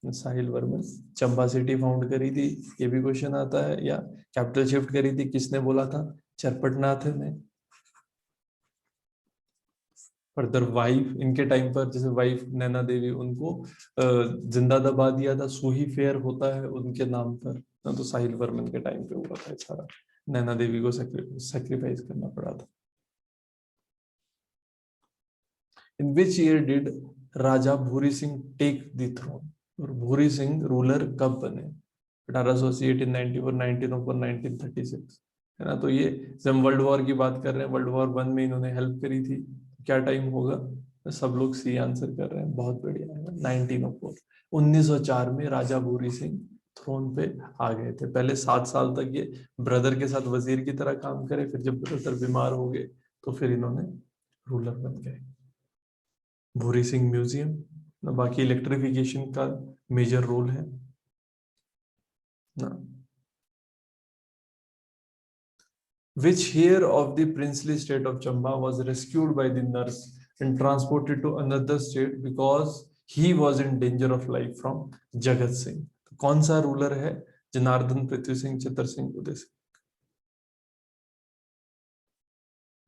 साहिल वर्मन। चंबा सिटी फाउंड करी थी, ये भी क्वेश्चन आता है। या कैपिटल शिफ्ट करी थी, किसने बोला था? चरपटनाथ ने। फर्दर वाइफ, इनके टाइम पर जैसे वाइफ नैना देवी, उनको जिंदा दबा दिया था, सूही फेयर होता है उनके नाम पर ना। तो साहिल वर्मन के टाइम पे हुआ था सारा, नैना देवी को सेक्रीफाइस करना पड़ा था। In which year did Raja Bhuri Singh take the throne? और भूरी सिंह रूलर कब बने? 1880, 1894, 1904, 1936, है ना। तो ये जब हम वर्ल्ड वॉर की बात कर रहे हैं, वर्ल्ड वॉर 1 में इन्होंने हेल्प करी थी, क्या टाइम होगा? तो सब लोग सी आंसर कर रहे हैं, बहुत बढ़िया है। 1904, 1904 में राजा भूरी सिंह थ्रोन पे आ गए थे। पहले 7 साल तक ये ब्रदर के साथ वजीर की तरह काम करे, फिर जब ब्रदर बीमार हो गए तो फिर इन्होंने रूलर बन गए। भूरी सिंह म्यूजियम, बाकी इलेक्ट्रिफिकेशन का मेजर रोल है ना। Which hair of the princely state of Chamba was rescued by the nurse and transported to another state because he was in danger of life from Jagat Singh? तो कौन सा ruler है? जनार्दन, पृथ्वी सिंह, चित्तर Singh, Uday Singh.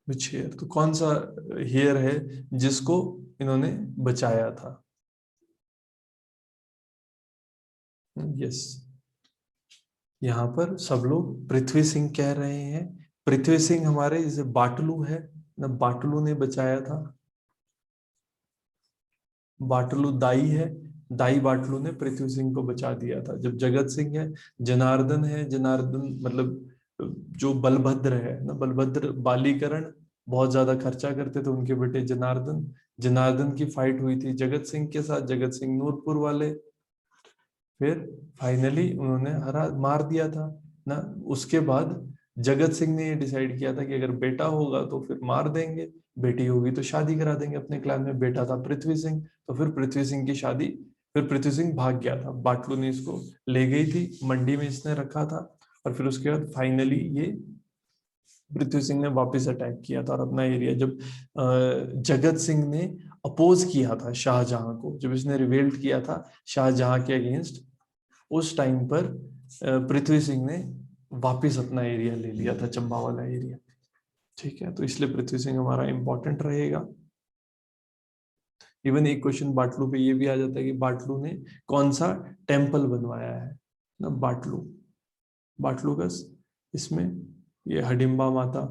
Which hair? तो कौन सा hair है जिसको इन्होंने बचाया था? यस, यहाँ पर सब लोग पृथ्वी सिंह कह रहे हैं। पृथ्वी सिंह हमारे जैसे बाटलू है ना, बाटलू ने बचाया था। बाटलू दाई है, दाई बाटलू ने पृथ्वी सिंह को बचा दिया था। जब जगत सिंह है, जनार्दन है, जनार्दन मतलब जो बलभद्र है ना, बलभद्र बालीकरण बहुत ज्यादा खर्चा करते थे, उनके बेटे जनार्दन, जनार्दन की फाइट हुई थी जगत सिंह के साथ, जगत सिंह नूरपुर वाले, फिर फाइनली उन्होंने हरा मार दिया था ना। उसके बाद जगत सिंह ने ये डिसाइड किया था कि अगर बेटा होगा तो फिर मार देंगे, बेटी होगी तो शादी करा देंगे अपने क्लैन में। बेटा था पृथ्वी सिंह, तो फिर पृथ्वी सिंह की शादी, फिर पृथ्वी सिंह भाग गया था, बाटलू ने इसको ले गई थी, मंडी में इसने रखा था, और फिर उसके बाद फाइनली ये पृथ्वी सिंह ने वापस अटैक किया था और अपना एरिया, जब जगत सिंह ने अपोज किया था शाहजहां को, जब इसने रिवेल्ट किया था शाहजहां के अगेंस्ट, उस टाइम पर पृथ्वी सिंह ने वापस अपना एरिया ले लिया था, चंबा वाला एरिया। ठीक है, तो इसलिए पृथ्वी सिंह हमारा इंपॉर्टेंट रहेगा। इवन एक क्वेश्चन बाटलू पे ये भी आ जाता है कि बाटलू ने कौन सा टेम्पल बनवाया है ना, बाटलू, बाटलूगस, इसमें ये हडिम्बा माता,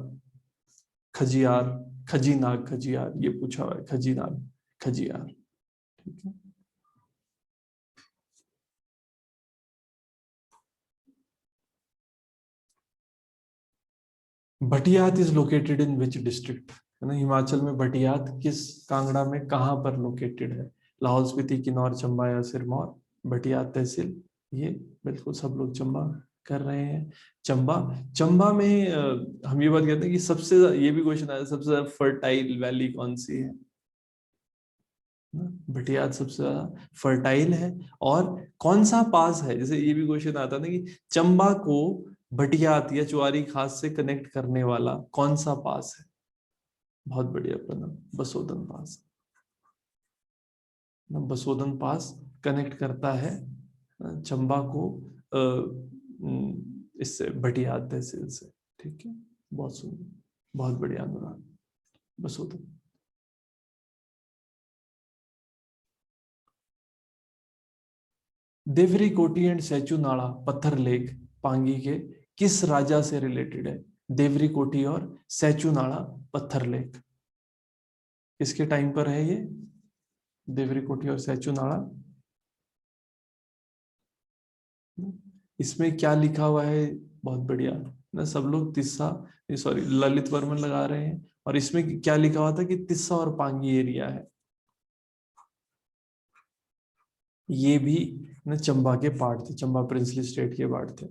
खजियार, खजीनाग, खजियार, ये पूछा हुआ है, खजीनाग, खजियार। ठीक है, Bhattiyat is located in which district, है ना, हिमाचल में भटियात किस कांगड़ा में कहाँ पर लोकेटेड है? लाहौल स्पीति, किन्नौर, चंबा या सिरमौर? भटियात तहसील, ये बिल्कुल सब लोग चंबा कर रहे हैं। चंबा, चंबा में हम ये बात कहते हैं कि सबसे ये भी क्वेश्चन आया, सबसे ज्यादा फर्टाइल वैली कौन सी है? भटियात सबसे ज्यादा फर्टाइल है। और कौन सा पास है, जैसे ये भी क्वेश्चन आता है ना कि चंबा को भटियात या चुआरी खास से कनेक्ट करने वाला कौन सा पास है? बहुत बढ़िया प्रणाम, बसोदन पास। बसोदन पास कनेक्ट करता है चंबा को इससे, भटियात तहसील से। ठीक है, बहुत सुंदर, बहुत बढ़िया अनुराग, बसोदन। देवरी कोटी एंड सेचू नाला पत्थर लेक पांगी के किस राजा से रिलेटेड है? देवरी कोटी और सेचू नाला पत्थर लेक किसके टाइम पर है ये? देवरी कोटी और सेचू नाला, इसमें क्या लिखा हुआ है? बहुत बढ़िया ना, सब लोग तिस्सा, सॉरी ललित वर्मन लगा रहे हैं। और इसमें क्या लिखा हुआ था कि तिस्सा और पांगी एरिया है, ये भी ना चंबा के पार्ट थे, चंबा प्रिंसली स्टेट के पार्ट थे,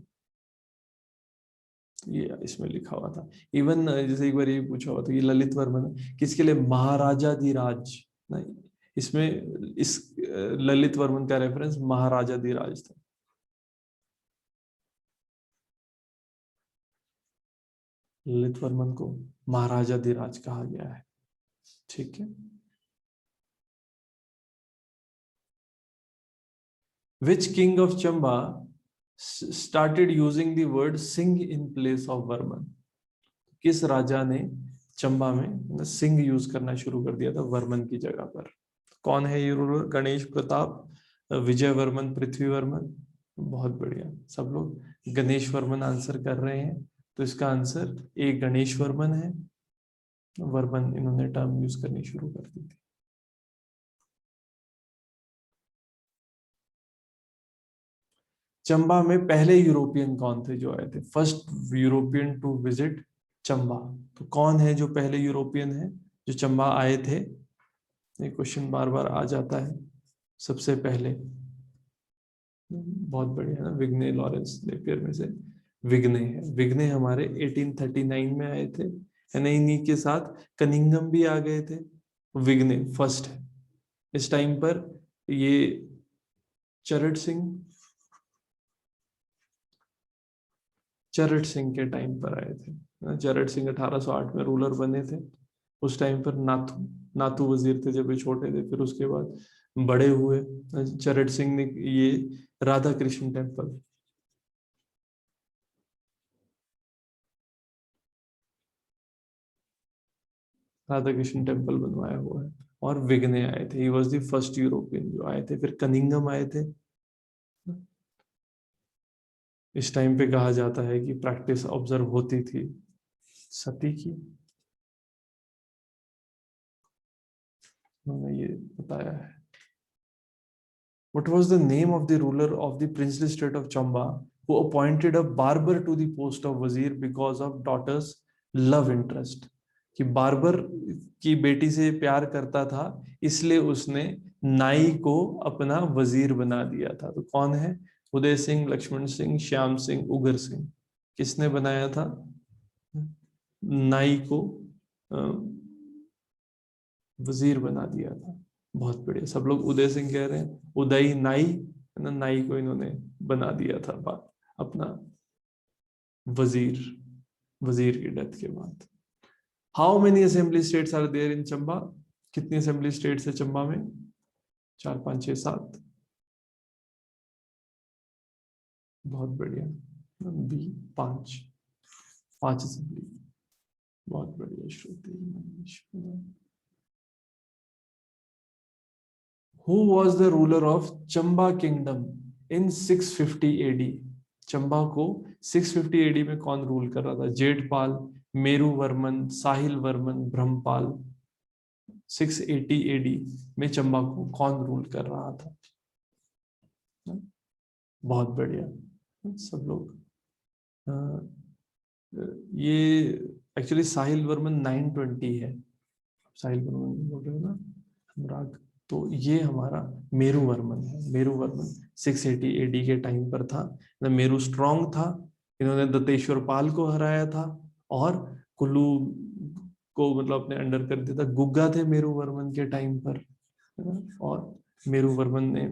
ये इसमें लिखा हुआ था। इवन जैसे एक बार ये पूछा हुआ था कि ललित वर्मन किसके लिए महाराजा धीराज ना, इसमें इस ललित वर्मन का रेफरेंस महाराजा धीराज था। ललित वर्मन को महाराजा धीराज कहा गया है। ठीक है, which king of Chamba started using the word Singh in place of Varman? किस राजा ने चंबा में सिंह यूज करना शुरू कर दिया था वर्मन की जगह पर? कौन है ये रूलर? गणेश प्रताप, विजय वर्मन, पृथ्वी वर्मन? बहुत बढ़िया, सब लोग गणेश वर्मन आंसर कर रहे हैं, तो इसका आंसर ए गणेश वर्मन है। वर्मन इन्होंने टर्म यूज करनी शुरू कर दी थी। चंबा में पहले यूरोपियन कौन थे जो आए थे? First European to visit Chamba, तो कौन है जो पहले यूरोपियन है जो चंबा आए थे? ये क्वेश्चन बार बार आ जाता है। सबसे पहले बहुत बढ़िया ना, विग्ने लॉरेंस नेपियर में से विग्ने है। विग्ने हमारे 1839 में आए थे, यानी इन्हीं के साथ कनिंघम भी आ गए थे। विग्ने फर्स्ट है इस टाइम पर। ये चरट सिंह, चरट सिंह के टाइम पर आए थे। चरट सिंह 1808 में रूलर बने थे। उस टाइम पर नाथू, नाथू वजीर थे जब ये छोटे थे, फिर उसके बाद बड़े हुए। चरट सिंह ने ये राधा कृष्ण टेम्पल, राधा कृष्ण टेम्पल बनवाया हुआ है। और विग्ने आए थे, he was the first European जो आए थे। फिर कनिंगम आए थे। इस टाइम पे कहा जाता है कि प्रैक्टिस ऑब्जर्व होती थी सती की, उन्होंने ये बताया है। What was the name of the ruler of the princely state of Chamba who appointed a barber to the post of wazir because of daughter's love interest? कि बार्बर की बेटी से प्यार करता था, इसलिए उसने नाई को अपना वजीर बना दिया था। तो कौन है? उदय सिंह, लक्ष्मण सिंह, श्याम सिंह, उगर सिंह। किसने बनाया था नाई को? अ, वजीर बना दिया था। बहुत बढ़िया, सब लोग उदय सिंह कह रहे हैं। उदय नाई है ना, नाई को इन्होंने बना दिया था अपना वजीर, वजीर की डेथ के बाद। How many assembly states are there in Chamba? कितनी असेंबली स्टेट्स है चंबा में? 4, 5, 6, 7। बहुत बढ़िया। B 5, 5 assembly. बहुत बढ़िया श्रुति। Who was the ruler of Chamba kingdom in 650 AD? Chamba को 650 एडी में कौन रूल कर रहा था? जेठपाल, मेरू वर्मन, साहिल वर्मन, ब्रह्मपाल। 680 एडी में चंबा को कौन रूल कर रहा था? बहुत बढ़िया सब लोग। ये एक्चुअली साहिल वर्मन 920 है। साहिल वर्मन बोल रहे हो ना अनुराग? तो ये हमारा मेरू वर्मन है। मेरू वर्मन 680 एडी के टाइम पर था। मेरू स्ट्रांग था, इन्होंने दत्तेश्वर पाल को हराया था और कुल्लू को मतलब अपने अंडर कर दिया था। गुग्गा थे मेरू वर्मन के टाइम पर, है ना? और मेरू वर्मन ने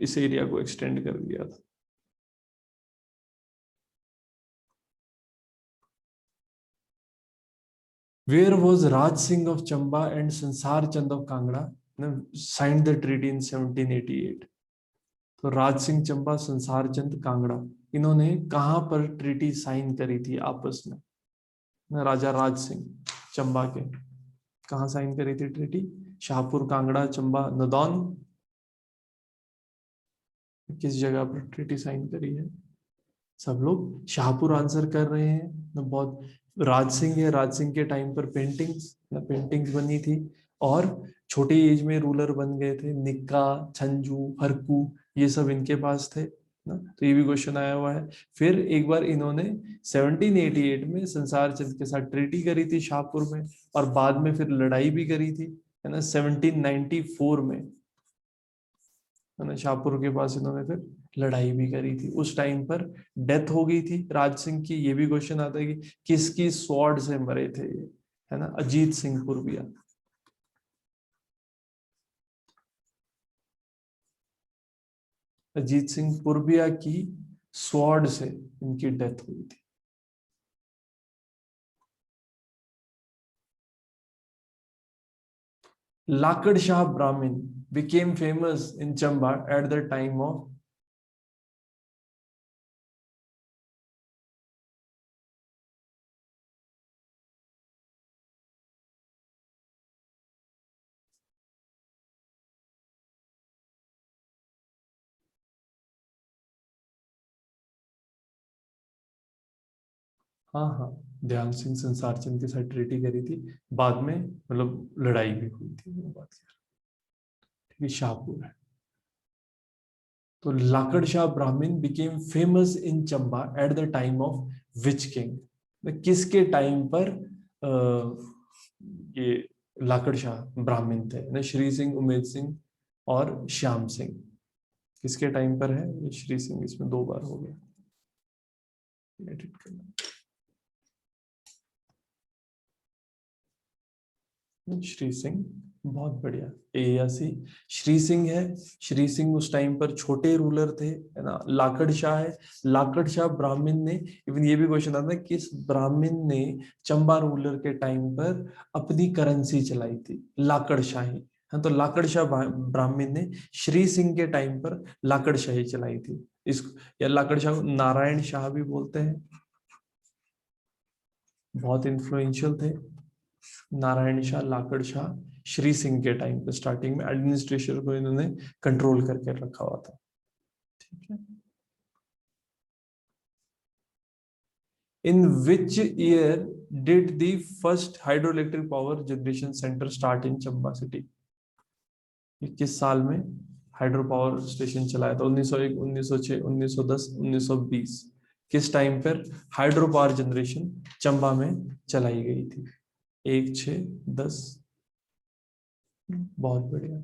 इस एरिया को एक्सटेंड कर दिया था। Where was Raj Singh of Chamba and Sansar Chand of Kangra signed the treaty in 1788? तो राज सिंह चंबा, संसार चंद कांगड़ा, इन्होंने कहां पर ट्रीटी साइन करी थी आपस में? राजा राज सिंह चंबा के कहां साइन करी थी ट्रीटी? शाहपुर, कांगड़ा, चंबा, नदौन। किस जगह पर ट्रीटी साइन करी है? सब लोग शाहपुर आंसर कर रहे हैं ना। बहुत राज सिंह है, राज सिंह के टाइम पर पेंटिंग्स बनी थी और छोटी एज में रूलर बन गए थे। निक्का, छंजू, हरकू, ये सब इनके पास थे ना। तो ये भी क्वेश्चन आया हुआ है। फिर एक बार इन्होंने 1788 में संसार चंद के साथ ट्रीटी करी थी शाहपुर में, और बाद में फिर लड़ाई भी करी थी, है ना, 1794 में, है ना। शाहपुर के पास इन्होंने फिर लड़ाई भी करी थी। उस टाइम पर डेथ हो गई थी राज सिंह की। ये भी क्वेश्चन आता है कि किसकी स्वॉर्ड से मरे थे ये, है ना। अजीत सिंह पुरबिया, अजीत सिंह पुरबिया की स्वॉर्ड से इनकी डेथ हुई थी। लाकड़ शाह ब्राह्मण became famous in Chamba at the time of? हाँ हाँ, ध्यान सिंह संसार चंद के साथ ट्रीटी करी थी, बाद में मतलब लड़ाई भी हुई थी, वो बात कर। ठीक है, शाहपुर है। तो लाकड़ शाह ब्राह्मण became famous in Chamba at the time of which king? किसके टाइम पर ये लाकड़ शाह ब्राह्मण थे ना? श्री सिंह, उमेद सिंह और श्याम सिंह। किसके टाइम पर है ये? श्री सिंह, इसमें 2 बार हो गया, एडिट करना। श्री सिंह, बहुत बढ़िया, ए या सी? श्री सिंह है। श्री सिंह उस टाइम पर छोटे रूलर थे, है ना। लाकड़ शाह है। लाकड़ शाह ब्राह्मण ने, इवन ये भी क्वेश्चन आता है किस ब्राह्मण ने चंबा रूलर के टाइम पर अपनी करेंसी चलाई थी? लाकड़ शाही। हाँ, तो लाकड़ शाह ब्राह्मण ने श्री सिंह के टाइम पर लाकड़ शाही चलाई थी। इस या लाकड़ शाह नारायण शाह भी बोलते हैं, बहुत इन्फ्लुएंशियल थे। नारायण शाह, लाकड़ शाह, श्री सिंह के टाइम पे स्टार्टिंग में एडमिनिस्ट्रेशन को इन्होंने कंट्रोल करके रखा हुआ था। ठीक है। In which year did the first hydro electric power generation centre start in Chamba city? किस साल में हाइड्रो पावर स्टेशन चलाया था? 1901, 1906, 1910, 1920? किस टाइम पर हाइड्रो पावर जनरेशन चंबा में चलाई गई थी? 1, 6, 10? बहुत बढ़िया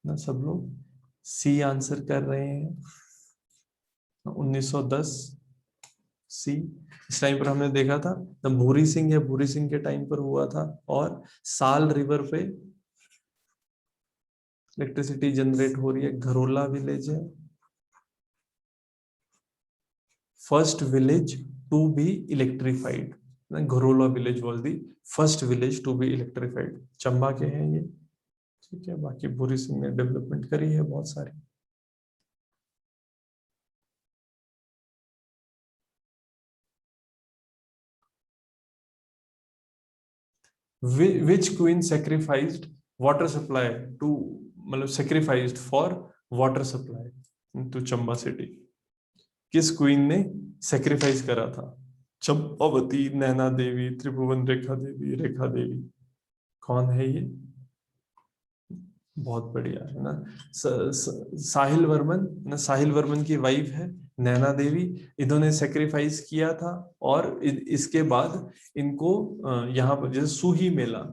ना, सब लोग सी आंसर कर रहे हैं। 1910 सी। इस टाइम पर हमने देखा था भूरी सिंह है, भूरी सिंह के टाइम पर हुआ था। और साल रिवर पे इलेक्ट्रिसिटी जनरेट हो रही है। घरोला विलेज है first village to be electrified. Gharola village was the first village to be electrified. Chamba के हैं ये। ठीक है, बाकी भूरी सिंह ने डेवलपमेंट करी है बहुत सारी। which queen sacrificed water supply to, मतलब sacrificed for water supply to Chamba city? किस क्वीन ने सेक्रीफाइस करा था? चंपावती, नैना देवी, त्रिभुवन रेखा देवी, रेखा देवी? कौन है ये? बहुत बढ़िया है ना, साहिल वर्मन ना। साहिल वर्मन की वाइफ है नैना देवी। इन्होंने सेक्रीफाइस किया था। और इसके बाद इनको यहाँ पर जैसे सूही मेला,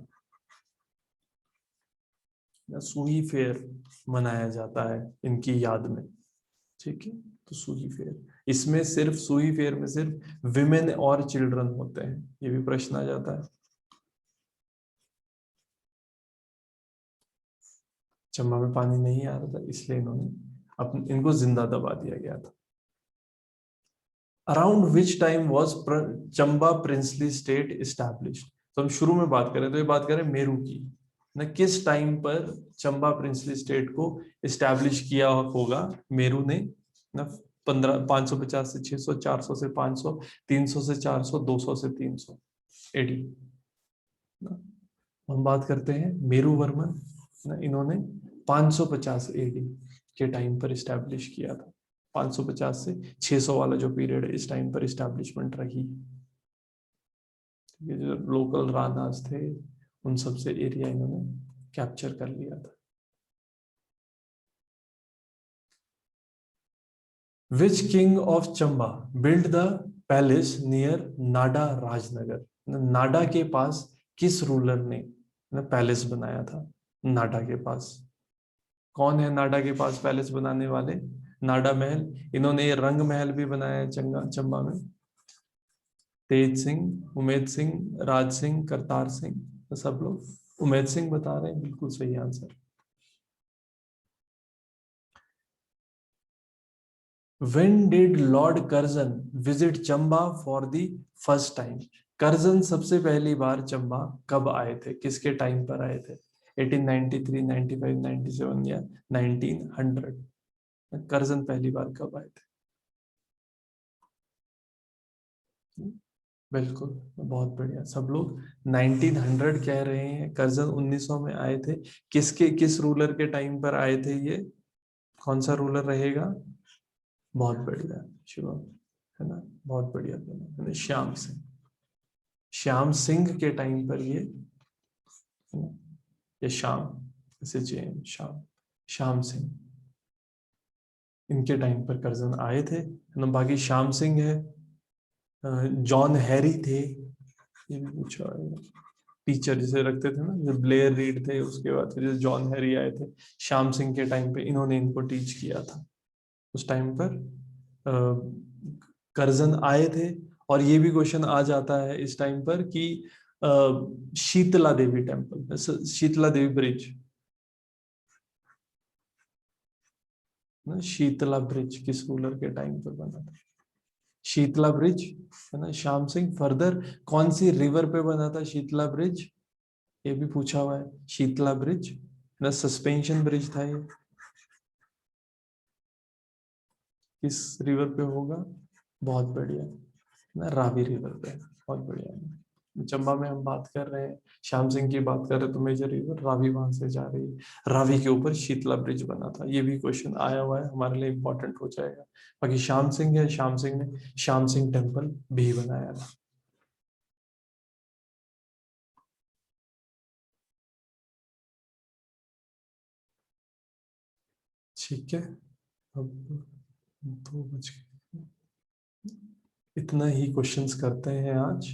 सूही फेयर मनाया जाता है इनकी याद में। ठीक है, तो सूही फेयर, इसमें सिर्फ सूही फेयर में सिर्फ विमेन और चिल्ड्रन होते हैं, ये भी प्रश्न आ जाता है। चंबा में पानी नहीं आ रहा था, इसलिए इन्होंने इनको जिंदा दबा दिया गया था। Around which time was Chamba princely state established? तो हम शुरू में बात करें तो ये बात करें मेरू की ना, किस टाइम पर चंबा प्रिंसली स्टेट को इस्टेब्लिश किया होगा मेरू ने ना? 550 से 600, 400 से 500, 300 से 400, 200 से 300 एडी। हम बात करते हैं मेरू वर्मन ना, इन्होंने 550 एडी के टाइम पर इस्टेब्लिश किया था। 550 से 600 वाला जो पीरियड है, इस टाइम पर इस्टेब्लिशमेंट रही। ये जो लोकल रानास थे उन सबसे एरिया इन्होंने कैप्चर कर लिया था। Which king of Chamba build the palace near Nada Rajnagar? Nada के पास किस रूलर ने पैलेस बनाया था? नाडा के पास कौन है? नाडा के पास पैलेस बनाने वाले? नाडा महल, इन्होंने ये रंग महल भी बनाया है चंबा में। तेज सिंह, उमेद सिंह, राज सिंह, करतार सिंह? तो सब लोग उमेद सिंह बता रहे हैं, बिल्कुल सही answer. When did Lord Curzon visit Chamba for the first time? Curzon सबसे पहली बार चंबा कब आए थे? किसके टाइम पर आए थे? 1893, 95, 97 या 1900? कर्जन पहली बार कब आए थे? बिल्कुल, बहुत बढ़िया, सब लोग 1900 कह रहे हैं। कर्जन 1900 में आए थे। किस रूलर के टाइम पर आए थे ये? कौन सा रूलर रहेगा? बहुत बढ़िया शिवम, है ना, बहुत बढ़िया है। श्याम सिंह, श्याम सिंह के टाइम पर ये, है ना, ये श्याम, इसे चेन श्याम, श्याम सिंह, इनके टाइम पर कर्जन आए थे ना। बाकी श्याम सिंह है, जॉन हैरी थे, ये भी पूछा है। टीचर जिसे रखते थे ना, जो ब्लेयर रीड थे, उसके बाद फिर जॉन हैरी आए थे। श्याम सिंह के टाइम पे इन्होंने इनको टीच किया था। उस टाइम पर कर्जन आए थे। और ये भी क्वेश्चन आ जाता है इस टाइम पर कि शीतला देवी टेम्पल, शीतला देवी ब्रिज, शीतला ब्रिज किस रूलर के टाइम पर बना था? शीतला ब्रिज है ना, श्याम सिंह। फर्दर कौन सी रिवर पे बना था शीतला ब्रिज, ये भी पूछा हुआ है। शीतला ब्रिज ना सस्पेंशन ब्रिज था ये, किस रिवर पे होगा? बहुत बढ़िया ना, रावी रिवर पे, बहुत बढ़िया। चंबा में हम बात कर रहे हैं, श्याम सिंह की बात कर रहे हैं, तो मेजर रिवर रावी वहां से जा रही है। रावी के ऊपर शीतला ब्रिज बना था, ये भी क्वेश्चन आया हुआ है, हमारे लिए इंपॉर्टेंट हो जाएगा। बाकी श्याम सिंह है, श्याम सिंह ने श्याम सिंह टेम्पल भी बनाया था। ठीक है, अब 2 बज गए, इतना ही क्वेश्चंस करते हैं आज।